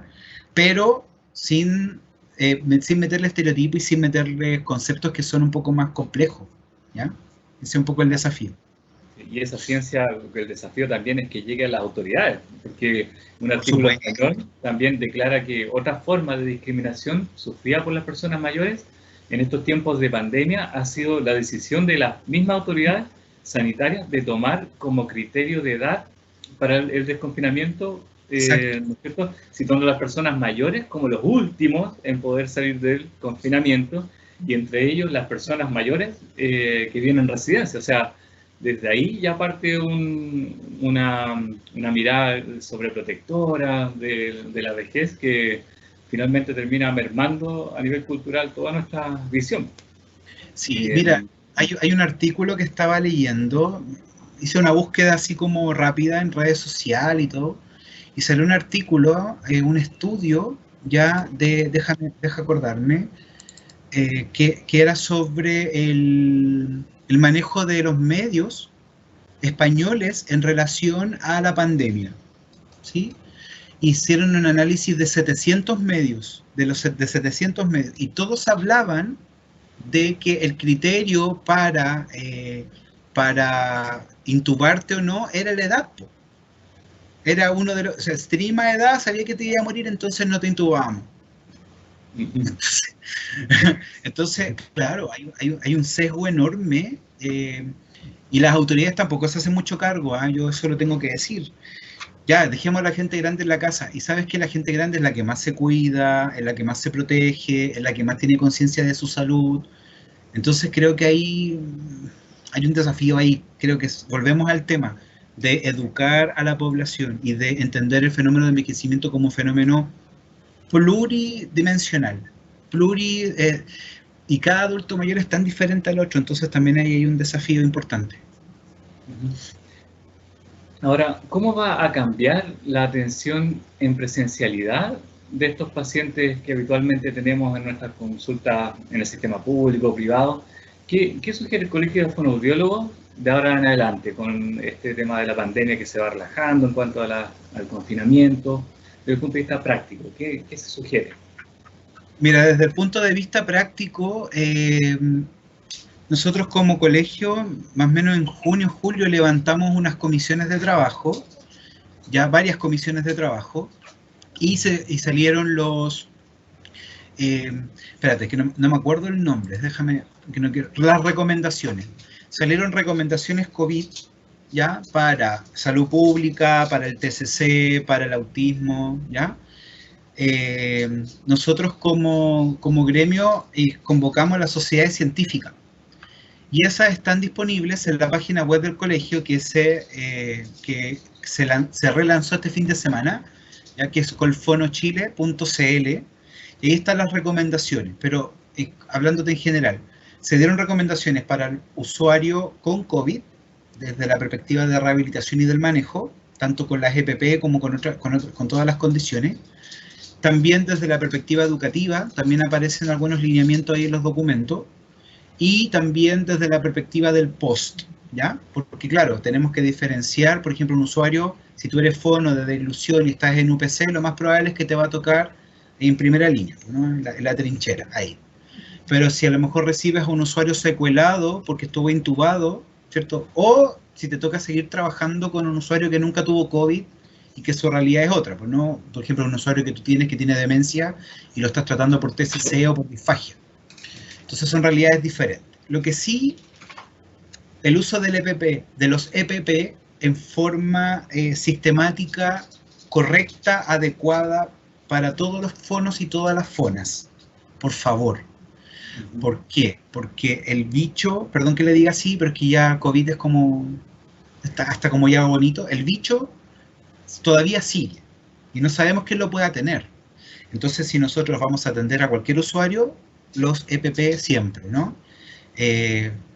pero sin meterle estereotipos y sin meterle conceptos que son un poco más complejos, ¿ya? Ese es un poco el desafío. Y esa ciencia, el desafío también es que llegue a las autoridades, porque un artículo español también declara que otra forma de discriminación sufrida por las personas mayores en estos tiempos de pandemia ha sido la decisión de las mismas autoridades sanitarias de tomar como criterio de edad para el desconfinamiento, ¿no es cierto?, situando a las personas mayores como los últimos en poder salir del confinamiento, y entre ellos las personas mayores que viven en residencia. O sea, desde ahí ya parte una mirada sobreprotectora de la vejez que finalmente termina mermando a nivel cultural toda nuestra visión. Sí, mira, hay un artículo que estaba leyendo, hice una búsqueda así como rápida en redes sociales y todo, y salió un artículo, un estudio ya deja acordarme, que era sobre el manejo de los medios españoles en relación a la pandemia, ¿sí? Hicieron un análisis de 700 medios, de 700 medios, y todos hablaban de que el criterio para intubarte o no era la edad. Era uno de los, o sea, si tenías más edad, sabía que te iba a morir, entonces no te intubábamos. Entonces, claro, hay un sesgo enorme, y las autoridades tampoco se hacen mucho cargo, yo eso lo tengo que decir. Ya, dejemos a la gente grande en la casa, y sabes que la gente grande es la que más se cuida, es la que más se protege, es la que más tiene conciencia de su salud. Entonces creo que hay un desafío ahí. Creo que volvemos al tema de educar a la población y de entender el fenómeno de envejecimiento como un fenómeno pluridimensional, y cada adulto mayor es tan diferente al otro, entonces también ahí hay un desafío importante. Ahora, ¿cómo va a cambiar la atención en presencialidad de estos pacientes que habitualmente tenemos en nuestras consultas en el sistema público o privado? ¿Qué sugiere el Colegio de Fonoaudiólogos de ahora en adelante con este tema de la pandemia que se va relajando en cuanto al confinamiento? Desde el punto de vista práctico, ¿qué se sugiere? Mira, desde el punto de vista práctico, nosotros como colegio, más o menos en junio, julio, levantamos unas comisiones de trabajo, ya varias comisiones de trabajo, y salieron los... espérate, que no me acuerdo el nombre, déjame, que no quiero... Las recomendaciones. Salieron recomendaciones COVID, ya, para salud pública, para el TCC, para el autismo, ya. Nosotros como gremio convocamos a las sociedades científicas, y esas están disponibles en la página web del colegio que se relanzó este fin de semana, ya que es colfonochile.cl, y ahí están las recomendaciones, pero hablándote en general, se dieron recomendaciones para el usuario con COVID, desde la perspectiva de rehabilitación y del manejo, tanto con las EPP como con todas las condiciones. También desde la perspectiva educativa, también aparecen algunos lineamientos ahí en los documentos, y también desde la perspectiva del post, ¿ya? Porque claro, tenemos que diferenciar, por ejemplo, un usuario, si tú eres fono de deglución y estás en UPC, lo más probable es que te va a tocar en primera línea, ¿no? en la trinchera, ahí. Pero si a lo mejor recibes a un usuario secuelado porque estuvo intubado, ¿cierto? O si te toca seguir trabajando con un usuario que nunca tuvo COVID y que su realidad es otra, pues no, por ejemplo, un usuario que tú tienes que tiene demencia y lo estás tratando por TCC o por disfagia. Entonces son realidades diferentes. Lo que sí, el uso del EPP, de los EPP en forma sistemática, correcta, adecuada para todos los fonos y todas las fonas, por favor. ¿Por qué? Porque el bicho, perdón que le diga así, pero es que ya COVID es como, hasta como ya bonito, el bicho todavía sigue y no sabemos quién lo pueda tener. Entonces, si nosotros vamos a atender a cualquier usuario, los EPP siempre, ¿no?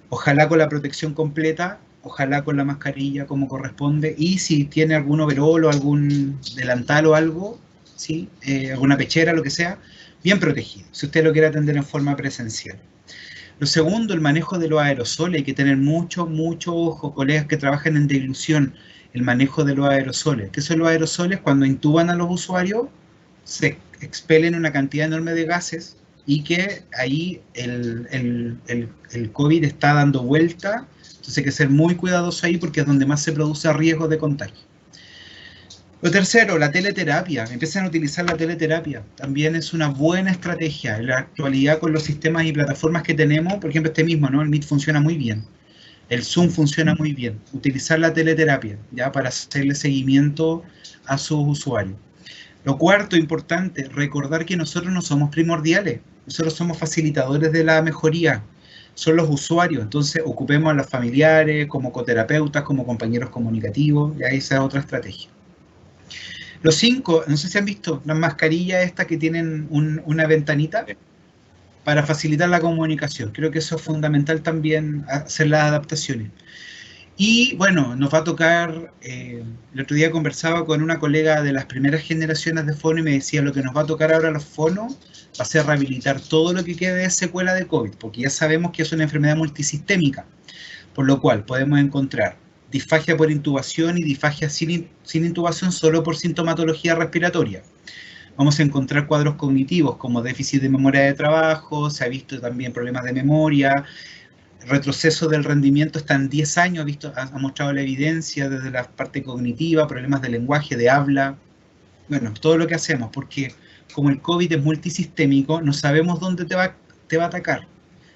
Ojalá con la protección completa, ojalá con la mascarilla como corresponde, y si tiene algún overol o algún delantal o algo, ¿sí? Alguna pechera, lo que sea, bien protegido, si usted lo quiere atender en forma presencial. Lo segundo, el manejo de los aerosoles. Hay que tener mucho ojo, colegas que trabajan en deglución, el manejo de los aerosoles. ¿Qué son los aerosoles? Cuando intuban a los usuarios, se expelen una cantidad enorme de gases, y que ahí el COVID está dando vuelta, entonces hay que ser muy cuidadoso ahí porque es donde más se produce riesgo de contagio. Lo tercero, la teleterapia. Empiezan a utilizar la teleterapia. También es una buena estrategia. En la actualidad, con los sistemas y plataformas que tenemos, por ejemplo, este mismo, ¿no? El Meet funciona muy bien. El Zoom funciona muy bien. Utilizar la teleterapia, ya, para hacerle seguimiento a sus usuarios. Lo cuarto, importante, recordar que nosotros no somos primordiales. Nosotros somos facilitadores de la mejoría. Son los usuarios. Entonces, ocupemos a los familiares, como coterapeutas, como compañeros comunicativos. Ya esa es otra estrategia. Los 5, no sé si han visto las mascarillas estas que tienen una ventanita para facilitar la comunicación. Creo que eso es fundamental también, hacer las adaptaciones. Y bueno, nos va a tocar, el otro día conversaba con una colega de las primeras generaciones de fono y me decía, lo que nos va a tocar ahora a los fonos va a ser rehabilitar todo lo que quede de secuela de COVID, porque ya sabemos que es una enfermedad multisistémica, por lo cual podemos encontrar disfagia por intubación y disfagia sin intubación solo por sintomatología respiratoria. Vamos a encontrar cuadros cognitivos como déficit de memoria de trabajo, se ha visto también problemas de memoria, retroceso del rendimiento está en 10 años, ha mostrado la evidencia desde la parte cognitiva, problemas de lenguaje, de habla, bueno, todo lo que hacemos, porque como el COVID es multisistémico, no sabemos dónde te va a atacar.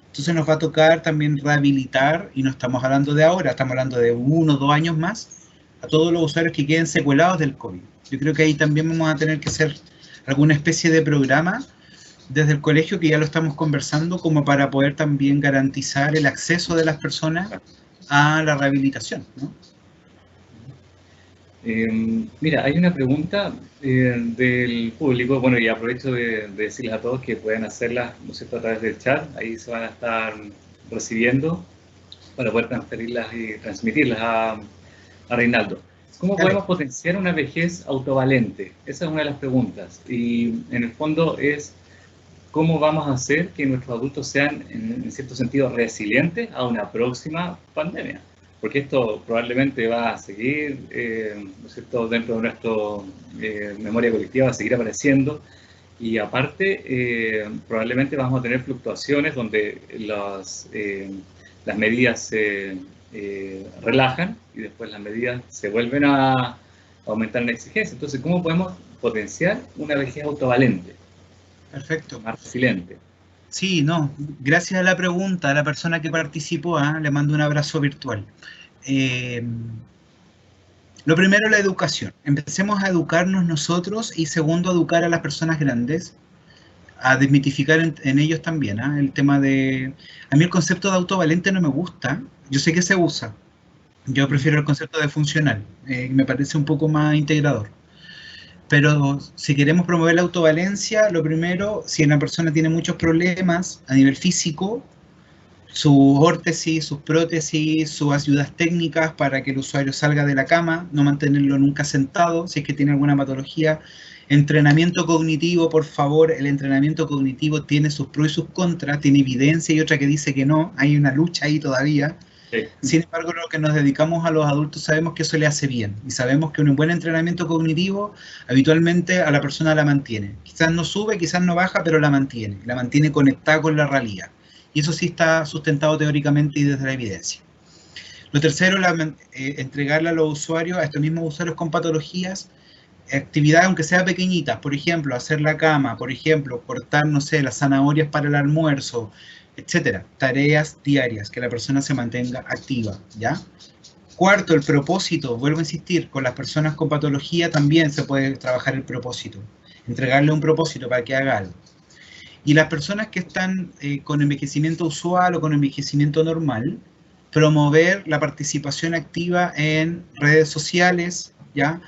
Entonces nos va a tocar también rehabilitar, y no estamos hablando de ahora, estamos hablando de 1 o 2 años más, a todos los usuarios que queden secuelados del COVID. Yo creo que ahí también vamos a tener que hacer alguna especie de programa desde el colegio, que ya lo estamos conversando, como para poder también garantizar el acceso de las personas a la rehabilitación, ¿no? Mira, hay una pregunta del público, bueno, y aprovecho de decirles a todos que pueden hacerlas, ¿no es cierto?, a través del chat, ahí se van a estar recibiendo para poder transferirlas y transmitirlas a Reinaldo. ¿Cómo podemos potenciar una vejez autovalente? Esa es una de las preguntas, y en el fondo es cómo vamos a hacer que nuestros adultos sean, en cierto sentido, resilientes a una próxima pandemia. Porque esto probablemente va a seguir, ¿no es cierto?, dentro de nuestra memoria colectiva, va a seguir apareciendo. Y aparte, probablemente vamos a tener fluctuaciones donde las medidas se relajan y después las medidas se vuelven a aumentar en exigencia. Entonces, ¿cómo podemos potenciar una vejez autovalente? Perfecto. Más resiliente. Sí, no, gracias a la pregunta, a la persona que participó, le mando un abrazo virtual. Lo primero, la educación. Empecemos a educarnos nosotros y segundo, educar a las personas grandes, a desmitificar en ellos también, el tema de... A mí el concepto de autovalente no me gusta, yo sé que se usa, yo prefiero el concepto de funcional, me parece un poco más integrador. Pero si queremos promover la autovalencia, lo primero, si una persona tiene muchos problemas a nivel físico, sus órtesis, sus prótesis, sus ayudas técnicas para que el usuario salga de la cama, no mantenerlo nunca sentado, si es que tiene alguna patología. Entrenamiento cognitivo, por favor, el entrenamiento cognitivo tiene sus pros y sus contras, tiene evidencia y otra que dice que no, hay una lucha ahí todavía. Sí. Sin embargo, lo que nos dedicamos a los adultos sabemos que eso le hace bien y sabemos que un buen entrenamiento cognitivo habitualmente a la persona la mantiene. Quizás no sube, quizás no baja, pero la mantiene conectada con la realidad. Y eso sí está sustentado teóricamente y desde la evidencia. Lo tercero, entregarle a los usuarios, a estos mismos usuarios con patologías, actividades aunque sean pequeñitas, por ejemplo, hacer la cama, por ejemplo, cortar, no sé, las zanahorias para el almuerzo, etcétera, tareas diarias, que la persona se mantenga activa, ¿ya? Cuarto, el propósito, vuelvo a insistir, con las personas con patología también se puede trabajar el propósito, entregarle un propósito para que haga algo. Y las personas que están con envejecimiento usual o con envejecimiento normal, promover la participación activa en redes sociales, ¿ya?,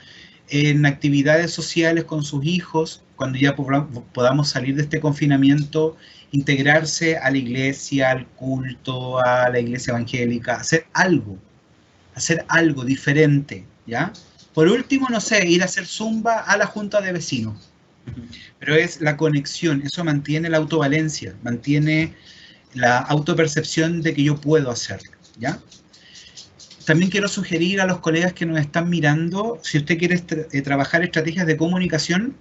en actividades sociales con sus hijos, cuando ya podamos salir de este confinamiento, integrarse a la iglesia, al culto, a la iglesia evangélica, hacer algo diferente, ¿ya? Por último, no sé, ir a hacer zumba a la junta de vecinos. Pero es la conexión, eso mantiene la autovalencia, mantiene la autopercepción de que yo puedo hacerlo, ¿ya? También quiero sugerir a los colegas que nos están mirando, si usted quiere trabajar estrategias de comunicación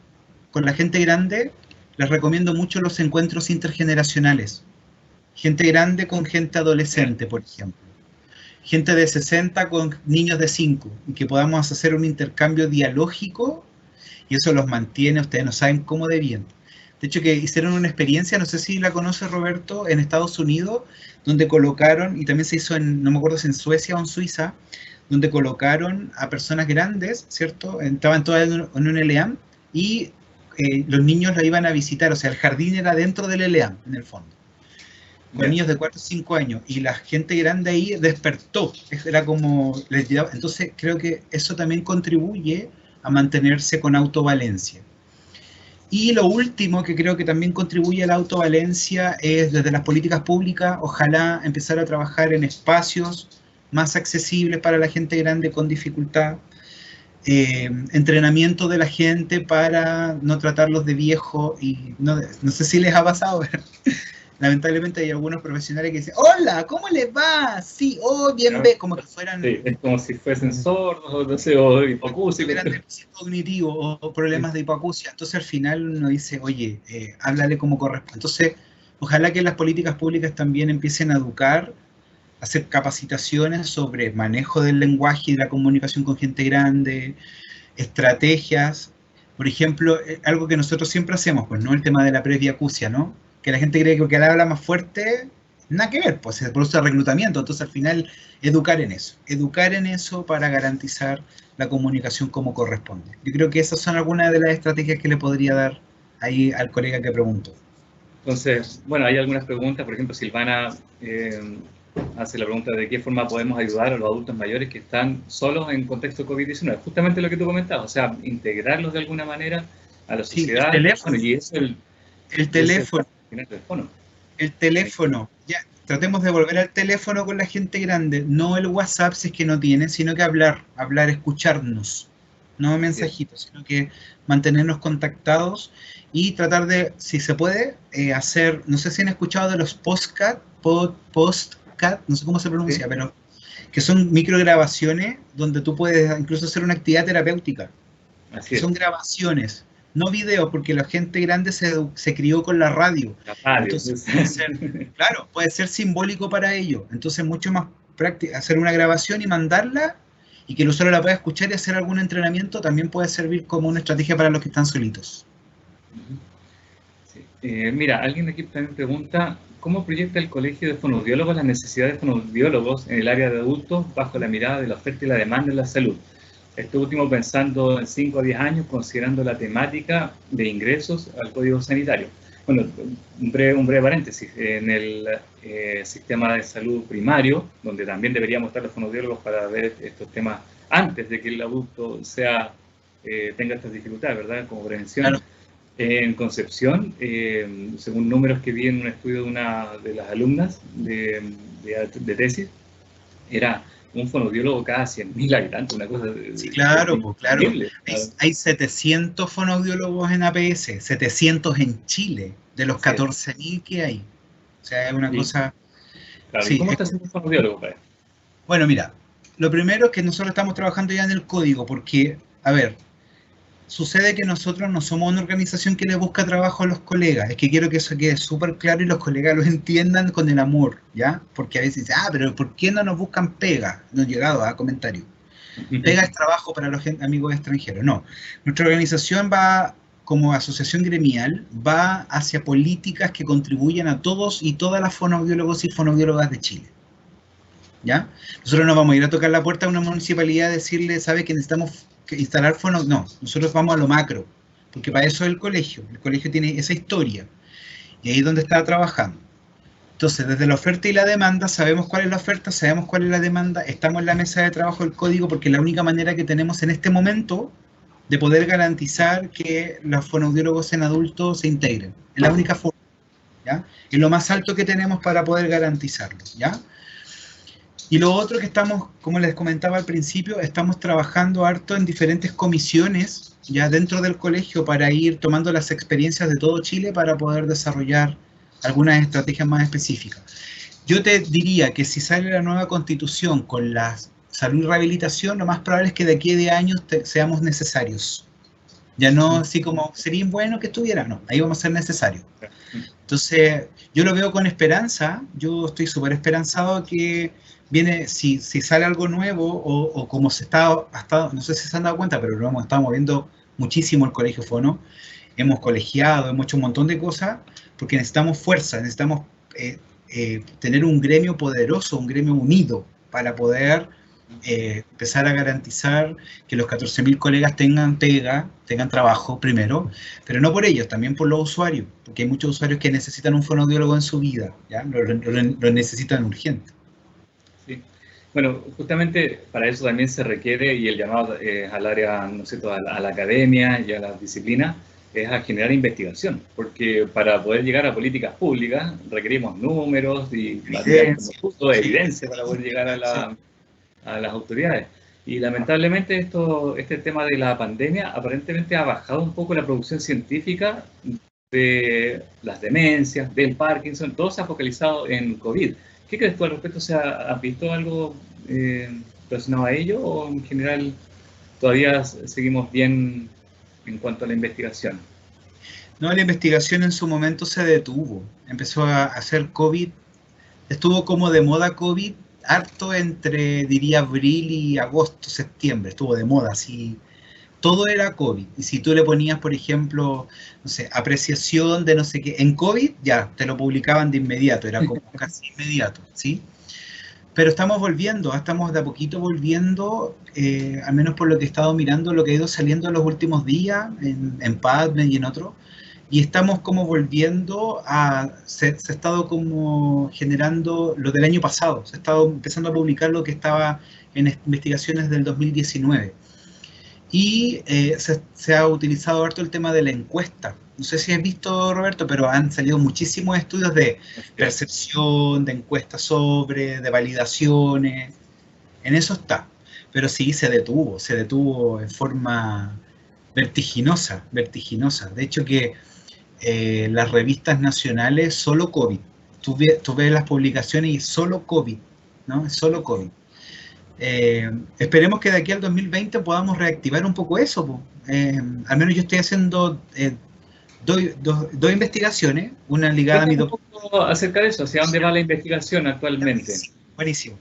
con la gente grande, les recomiendo mucho los encuentros intergeneracionales. Gente grande con gente adolescente, por ejemplo. Gente de 60 con niños de 5, y que podamos hacer un intercambio dialógico, y eso los mantiene, ustedes no saben cómo de bien. De hecho, que hicieron una experiencia, no sé si la conoce Roberto, en Estados Unidos, donde colocaron, y también se hizo en, no me acuerdo si en Suecia o en Suiza, donde colocaron a personas grandes, ¿cierto? Estaban todas en un ELEAM, y los niños la iban a visitar, o sea, el jardín era dentro del ELEAM, en el fondo. Con niños de 4 o 5 años, y la gente grande ahí despertó, era como, entonces creo que eso también contribuye a mantenerse con autovalencia. Y lo último que creo que también contribuye a la autovalencia es desde las políticas públicas, ojalá empezar a trabajar en espacios más accesibles para la gente grande con dificultad, entrenamiento de la gente para no tratarlos de viejo, y no sé si les ha pasado, pero lamentablemente hay algunos profesionales que dicen, hola, ¿cómo les va? Sí, oh, bien, ve, como que fueran... Sí, es como si fuesen sordos, o no sé, o hipacúsicos. Tuvieran déficit cognitivo o problemas de hipoacusia. Entonces al final uno dice, oye, háblale como corresponde. Entonces, ojalá que las políticas públicas también empiecen a educar, hacer capacitaciones sobre manejo del lenguaje y de la comunicación con gente grande, estrategias. Por ejemplo, algo que nosotros siempre hacemos, pues, ¿no? El tema de la presbiacusia, ¿no? Que la gente cree que porque él habla más fuerte, nada que ver, pues se produce reclutamiento. Entonces, al final, educar en eso para garantizar la comunicación como corresponde. Yo creo que esas son algunas de las estrategias que le podría dar ahí al colega que preguntó. Entonces, bueno, hay algunas preguntas, por ejemplo, Silvana hace la pregunta de qué forma podemos ayudar a los adultos mayores que están solos en contexto COVID-19. Justamente lo que tú comentabas, o sea, integrarlos de alguna manera a la sociedad. Sí, el teléfono. Bueno, y es el teléfono. Ya, tratemos de volver al teléfono con la gente grande, no el WhatsApp si es que no tiene, sino que hablar, escucharnos, no mensajitos, sino que mantenernos contactados y tratar de, si se puede, hacer, no sé si han escuchado de los postcat, no sé cómo se pronuncia, pero que son micrograbaciones donde tú puedes incluso hacer una actividad terapéutica. Son grabaciones, no videos, porque la gente grande se crió con la radio. Entonces puede ser simbólico para ellos. Entonces mucho más práctico hacer una grabación y mandarla, y que el usuario la pueda escuchar y hacer algún entrenamiento, también puede servir como una estrategia para los que están solitos. Sí. Mira, alguien aquí también pregunta, ¿cómo proyecta el Colegio de Fonoaudiólogos las necesidades de fonoaudiólogos en el área de adultos bajo la mirada de la oferta y la demanda en la salud? Esto último pensando en 5 a 10 años, considerando la temática de ingresos al Código Sanitario. Bueno, un breve paréntesis. En el sistema de salud primario, donde también deberíamos estar los fonoaudiólogos para ver estos temas antes de que el adulto tenga estas dificultades, ¿verdad? Como prevención. Claro. En Concepción, según números que vi en un estudio de una de las alumnas de tesis, era un fonoaudiólogo cada 100.000 habitantes, una cosa... Sí, claro, claro. Hay 700 fonoaudiólogos en APS, 700 en Chile, de los 14.000 que hay. O sea, es una cosa... Claro, sí, ¿cómo está haciendo un fonoaudiólogo, Padre? Bueno, mira, lo primero es que nosotros estamos trabajando ya en el código, porque, a ver, sucede que nosotros no somos una organización que le busca trabajo a los colegas. Es que quiero que eso quede súper claro y los colegas lo entiendan con el amor, ¿ya? Porque a veces dicen, pero ¿por qué no nos buscan pega? No he llegado a comentarios. Pega es trabajo para los amigos extranjeros. No, nuestra organización va, como asociación gremial, va hacia políticas que contribuyan a todos y todas las fonoaudiólogos y fonoaudiólogas de Chile, ¿ya? Nosotros no vamos a ir a tocar la puerta a una municipalidad y decirle, ¿sabe que necesitamos instalar fonos? No, nosotros vamos a lo macro, porque para eso es el colegio tiene esa historia, y ahí es donde está trabajando. Entonces, desde la oferta y la demanda, sabemos cuál es la oferta, sabemos cuál es la demanda, estamos en la mesa de trabajo del código, porque es la única manera que tenemos en este momento de poder garantizar que los fonoaudiólogos en adultos se integren. Es la única forma, ¿ya? Es lo más alto que tenemos para poder garantizarlo, ¿ya? Y lo otro que estamos, como les comentaba al principio, estamos trabajando harto en diferentes comisiones ya dentro del colegio para ir tomando las experiencias de todo Chile para poder desarrollar algunas estrategias más específicas. Yo te diría que si sale la nueva constitución con la salud y rehabilitación, lo más probable es que de aquí a 10 años seamos necesarios. Ya no así como, sería bueno que estuviera, no, ahí vamos a ser necesarios. Entonces, yo lo veo con esperanza, yo estoy súper esperanzado que viene, si sale algo nuevo, o como se está, hasta, no sé si se han dado cuenta, pero lo hemos estado moviendo muchísimo el Colegio Fono, hemos colegiado, hemos hecho un montón de cosas, porque necesitamos fuerza, necesitamos tener un gremio poderoso, un gremio unido, para poder empezar a garantizar que los 14.000 colegas tengan pega, tengan trabajo primero, pero no por ellos, también por los usuarios, porque hay muchos usuarios que necesitan un fonoaudiólogo en su vida, ¿ya? Lo necesitan urgente. Sí. Bueno, justamente para eso también se requiere, y el llamado al área, no sé, a la academia y a las disciplinas, es a generar investigación, porque para poder llegar a políticas públicas requerimos números y material como justo de evidencia para poder llegar a la a las autoridades. Y lamentablemente este tema de la pandemia aparentemente ha bajado un poco la producción científica de las demencias, del Parkinson, todo se ha focalizado en COVID. ¿Qué crees tú al respecto? O sea, ¿has visto algo relacionado a ello o en general todavía seguimos bien en cuanto a la investigación? No, la investigación en su momento se detuvo, empezó a hacer COVID, estuvo como de moda COVID, harto entre, diría, abril y agosto, septiembre, estuvo de moda, así, todo era COVID. Y si tú le ponías, por ejemplo, no sé, apreciación de no sé qué, en COVID, ya, te lo publicaban de inmediato, era como casi inmediato, ¿sí? Pero estamos volviendo, estamos de a poquito volviendo, al menos por lo que he estado mirando, lo que ha ido saliendo en los últimos días, en PubMed y en otros, y estamos como volviendo a, se ha estado como generando lo del año pasado, se ha estado empezando a publicar lo que estaba en investigaciones del 2019. Y se ha utilizado harto el tema de la encuesta. No sé si has visto, Roberto, pero han salido muchísimos estudios de percepción, de encuestas sobre, de validaciones. En eso está. Pero sí se detuvo en forma vertiginosa, vertiginosa. De hecho que las revistas nacionales, solo COVID. Tú ves las publicaciones y solo COVID, ¿no? Es solo COVID. Esperemos que de aquí al 2020 podamos reactivar un poco eso. Al menos yo estoy haciendo dos investigaciones, una ligada a mi doctor. Un poco acerca de eso, ¿hacia dónde va la investigación actualmente? Buenísimo.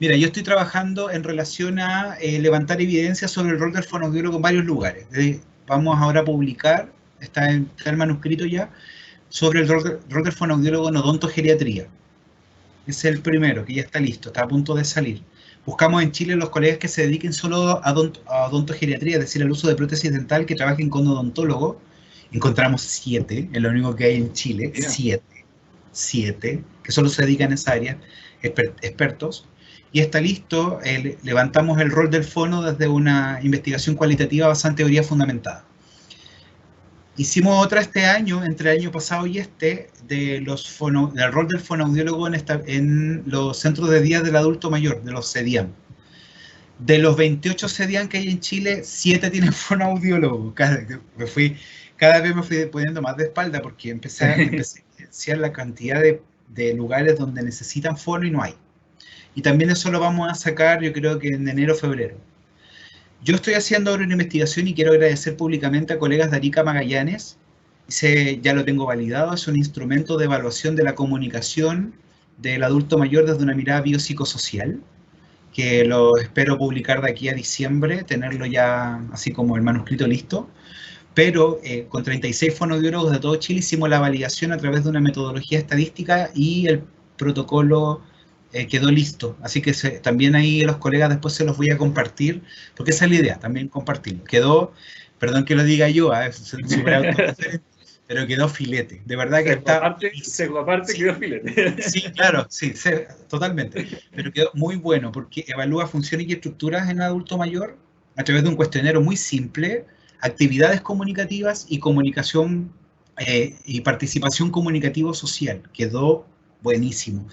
Mira, yo estoy trabajando en relación a levantar evidencia sobre el rol del fonoaudiólogo en varios lugares. Vamos ahora a publicar, está el manuscrito ya, sobre el rol del fonoaudiólogo en odontogeriatría. Es el primero, que ya está listo, está a punto de salir. Buscamos en Chile los colegas que se dediquen solo a odontogeriatría, es decir, al uso de prótesis dental, que trabajen con odontólogos. Encontramos 7, es lo único que hay en Chile, 7, que solo se dedican a esa área, expertos. Y está listo, levantamos el rol del fono desde una investigación cualitativa basada en teoría fundamentada. Hicimos otra este año, entre el año pasado y del rol del fonoaudiólogo en los centros de día del adulto mayor, de los CEDIAM. De los 28 CEDIAM que hay en Chile, 7 tienen fonoaudiólogo. Cada vez me fui poniendo más de espalda porque empecé a evidenciar la cantidad de lugares donde necesitan fono y no hay. Y también eso lo vamos a sacar, yo creo que en enero o febrero. Yo estoy haciendo ahora una investigación y quiero agradecer públicamente a colegas de Arica Magallanes. Ya lo tengo validado, es un instrumento de evaluación de la comunicación del adulto mayor desde una mirada biopsicosocial, que lo espero publicar de aquí a diciembre, tenerlo ya así como el manuscrito listo. Pero con 36 fonoaudiólogos de todo Chile hicimos la validación a través de una metodología estadística y el protocolo quedó listo, así que también ahí los colegas después se los voy a compartir, porque esa es la idea, también compartirlo. Quedó, perdón que lo diga yo, pero quedó filete, de verdad que aparte sí, quedó filete. Sí, claro, sí, totalmente, pero quedó muy bueno, porque evalúa funciones y estructuras en adulto mayor a través de un cuestionario muy simple, actividades comunicativas y comunicación y participación comunicativo-social, quedó buenísimo.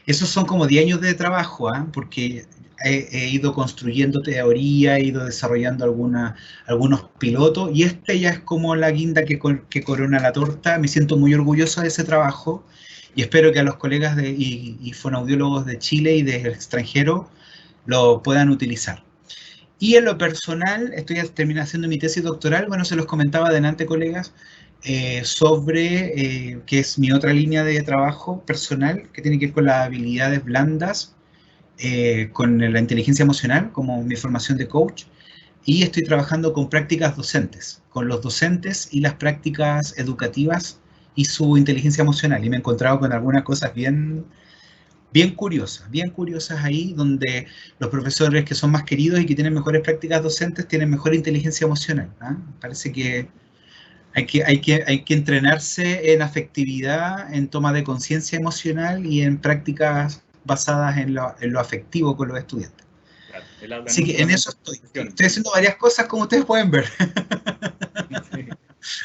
Esos son como 10 años de trabajo, porque he ido construyendo teoría, he ido desarrollando algunos pilotos, y ya es como la guinda que corona la torta. Me siento muy orgulloso de ese trabajo, y espero que a los colegas y fonoaudiólogos de Chile y del extranjero lo puedan utilizar. Y en lo personal, estoy terminando haciendo mi tesis doctoral, bueno, se los comentaba adelante, colegas, sobre, que es mi otra línea de trabajo personal, que tiene que ver con las habilidades blandas, con la inteligencia emocional, como mi formación de coach, y estoy trabajando con prácticas docentes, con los docentes y las prácticas educativas y su inteligencia emocional, y me he encontrado con algunas cosas bien curiosas ahí, donde los profesores que son más queridos y que tienen mejores prácticas docentes tienen mejor inteligencia emocional. Parece que hay que entrenarse en afectividad, en toma de conciencia emocional y en prácticas basadas en lo afectivo con los estudiantes. Claro, así que en eso estoy haciendo varias cosas, como ustedes pueden ver. Sí.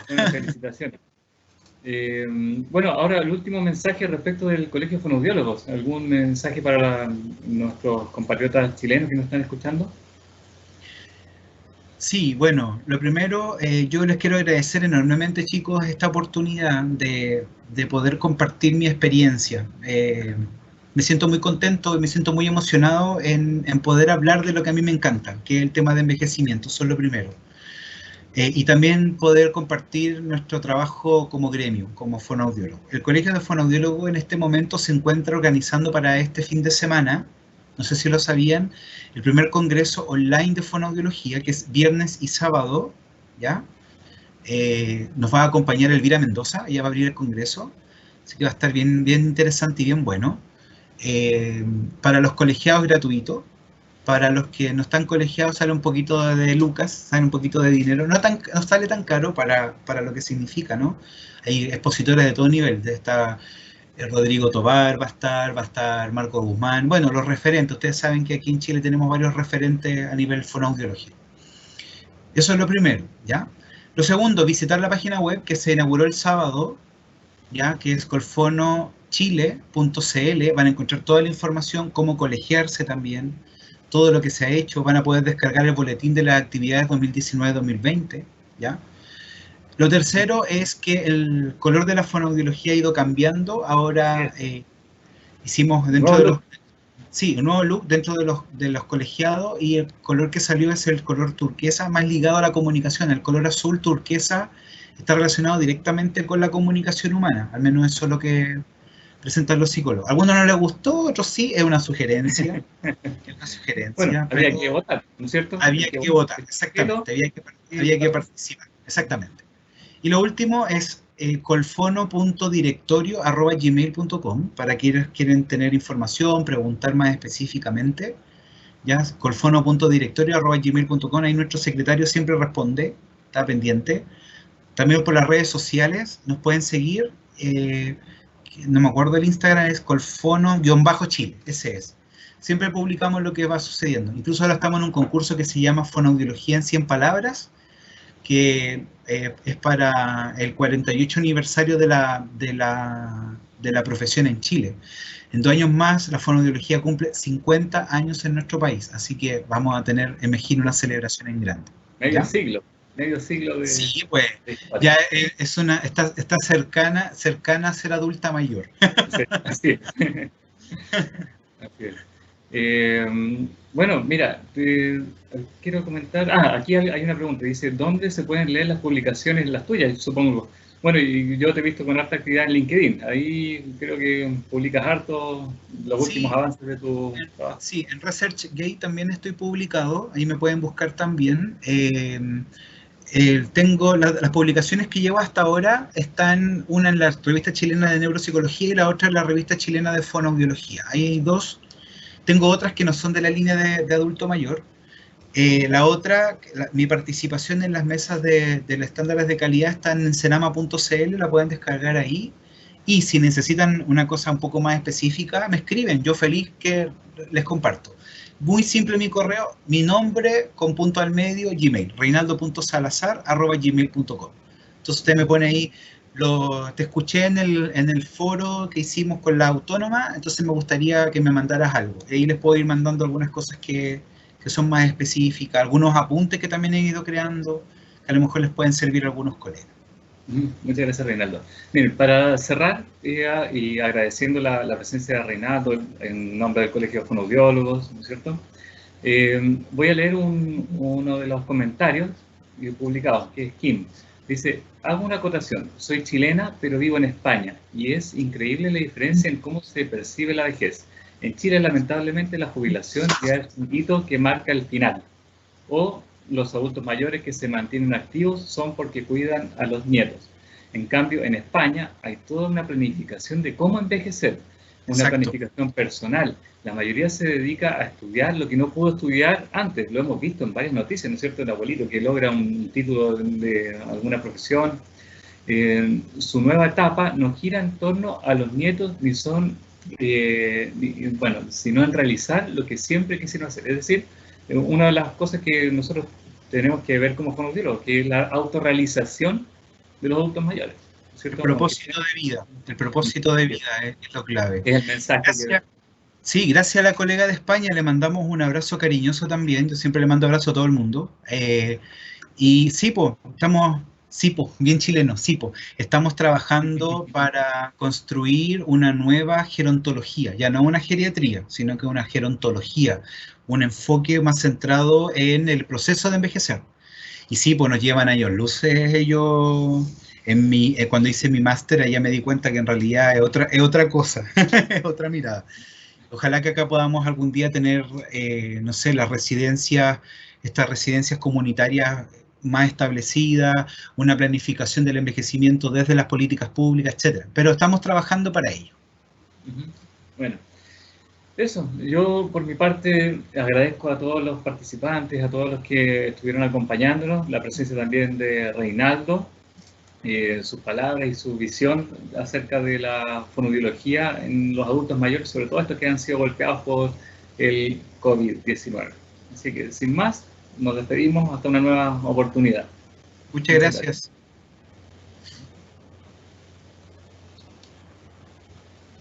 Bueno, felicitaciones. Bueno, ahora el último mensaje respecto del Colegio de Fonoaudiólogos. ¿Algún mensaje para nuestros compatriotas chilenos que nos están escuchando? Sí, bueno, lo primero, yo les quiero agradecer enormemente, chicos, esta oportunidad de poder compartir mi experiencia. Me siento muy contento y me siento muy emocionado en poder hablar de lo que a mí me encanta, que es el tema de envejecimiento, eso es lo primero. Y también poder compartir nuestro trabajo como gremio, como fonoaudiólogo. El Colegio de Fonoaudiólogos en este momento se encuentra organizando para este fin de semana, no sé si lo sabían, el primer congreso online de fonoaudiología, que es viernes y sábado, ¿ya? Nos va a acompañar Elvira Mendoza, ella va a abrir el congreso, así que va a estar bien, bien interesante y bien bueno. Para los colegiados gratuito, para los que no están colegiados sale un poquito de lucas, sale un poquito de dinero, no sale tan caro para lo que significa, ¿no? Hay expositores de todo nivel, está Rodrigo Tobar, va a estar Marco Guzmán, bueno, los referentes, ustedes saben que aquí en Chile tenemos varios referentes a nivel fonoaudiología. Eso es lo primero, ¿ya? Lo segundo, visitar la página web que se inauguró el sábado, ya que es colfonochile.cl, van a encontrar toda la información, cómo colegiarse también, todo lo que se ha hecho, van a poder descargar el boletín de las actividades 2019-2020, ¿ya? Lo tercero es que el color de la fonoaudiología ha ido cambiando, ahora hicimos ¿Un dentro nuevo de look? los... Sí, un nuevo look dentro de los colegiados y el color que salió es el color turquesa, más ligado a la comunicación. El color azul turquesa está relacionado directamente con la comunicación humana, al menos eso es lo que presentan los psicólogos. A algunos no les gustó, otros sí, es una Bueno, sugerencia, había que pero votar, ¿no es cierto? Hay había que que votar. votar, exactamente, Y había que participar, exactamente. Y lo último es colfono.directorio@gmail.com para quienes quieren tener información, preguntar más específicamente. Ya, colfono.directorio@gmail.com, ahí nuestro secretario siempre responde, está pendiente. También por las redes sociales nos pueden seguir. No me acuerdo el Instagram, es colfono-chile, ese es. Siempre publicamos lo que va sucediendo. Incluso ahora estamos en un concurso que se llama Fonoaudiología en 100 palabras, que es para el 48 aniversario de la profesión en Chile. En 2 años más, la fonoaudiología cumple 50 años en nuestro país, así que vamos a tener, imagino, una celebración en grande. ¿Ya? medio siglo Sí, pues, de historia. ya está cercana a ser adulta mayor. Sí, así es. Así es. Bueno, mira, quiero comentar. Aquí hay una pregunta. Dice: ¿dónde se pueden leer las publicaciones, las tuyas, supongo? Bueno, y yo te he visto con harta actividad en LinkedIn. Ahí creo que publicas harto los últimos Sí, avances de tu trabajo. sí, en ResearchGate también estoy publicado, ahí me pueden buscar también. Tengo las publicaciones que llevo hasta ahora, están una en la revista chilena de neuropsicología y la otra en la revista chilena de fonoaudiología. Ahí hay dos. Tengo otras que no son de la línea de adulto mayor. La otra, mi participación en las mesas de los estándares de calidad está en senama.cl, la pueden descargar ahí. Y si necesitan una cosa un poco más específica, me escriben, yo feliz que les comparto. Muy simple mi correo, mi nombre con punto al medio, Gmail, reinaldo.salazar@gmail.com. Entonces usted me pone ahí, te escuché en el foro que hicimos con la autónoma, entonces me gustaría que me mandaras algo. Y ahí les puedo ir mandando algunas cosas que son más específicas, algunos apuntes que también he ido creando, que a lo mejor les pueden servir a algunos colegas. Muchas gracias, Reinaldo. Miren, para cerrar, y agradeciendo la presencia de Reinaldo en nombre del Colegio de Fonoaudiólogos, ¿no es cierto? Voy a leer uno de los comentarios publicados, que es Kim. Dice: hago una acotación, soy chilena, pero vivo en España, y es increíble la diferencia en cómo se percibe la vejez. En Chile, lamentablemente, la jubilación ya es un hito que marca el final. O los adultos mayores que se mantienen activos son porque cuidan a los nietos. En cambio, en España hay toda una planificación de cómo envejecer, una Exacto. planificación personal. La mayoría se dedica a estudiar lo que no pudo estudiar antes. Lo hemos visto en varias noticias, ¿no es cierto? El abuelito que logra un título de alguna profesión. Su nueva etapa no gira en torno a los nietos ni son, bueno, sino en realizar lo que siempre quisieron hacer. Es decir, una de las cosas que nosotros tenemos que ver como fonoaudiólogos, que es la autorrealización de los adultos mayores. ¿cierto? El propósito de vida. El propósito de vida es lo clave. Es el mensaje. Gracias. Sí, gracias a la colega de España le mandamos un abrazo cariñoso también. Yo siempre le mando abrazo a todo el mundo. Y sí, po, estamos, sí, po, bien chileno, sí, po, estamos trabajando para construir una nueva gerontología, ya no una geriatría, sino que una gerontología, un enfoque más centrado en el proceso de envejecer. Y sí, pues nos llevan años luces. Yo, cuando hice mi máster, allá me di cuenta que en realidad es otra cosa, es otra mirada. Ojalá que acá podamos algún día tener, no sé, estas residencias comunitarias más establecidas, una planificación del envejecimiento desde las políticas públicas, etcétera. Pero estamos trabajando para ello. Bueno, eso. Yo por mi parte agradezco a todos los participantes, a todos los que estuvieron acompañándonos, la presencia también de Reinaldo, sus palabras y su visión acerca de la fonoaudiología en los adultos mayores, sobre todo estos que han sido golpeados por el COVID-19. Así que sin más, nos despedimos hasta una nueva oportunidad. Muchas gracias.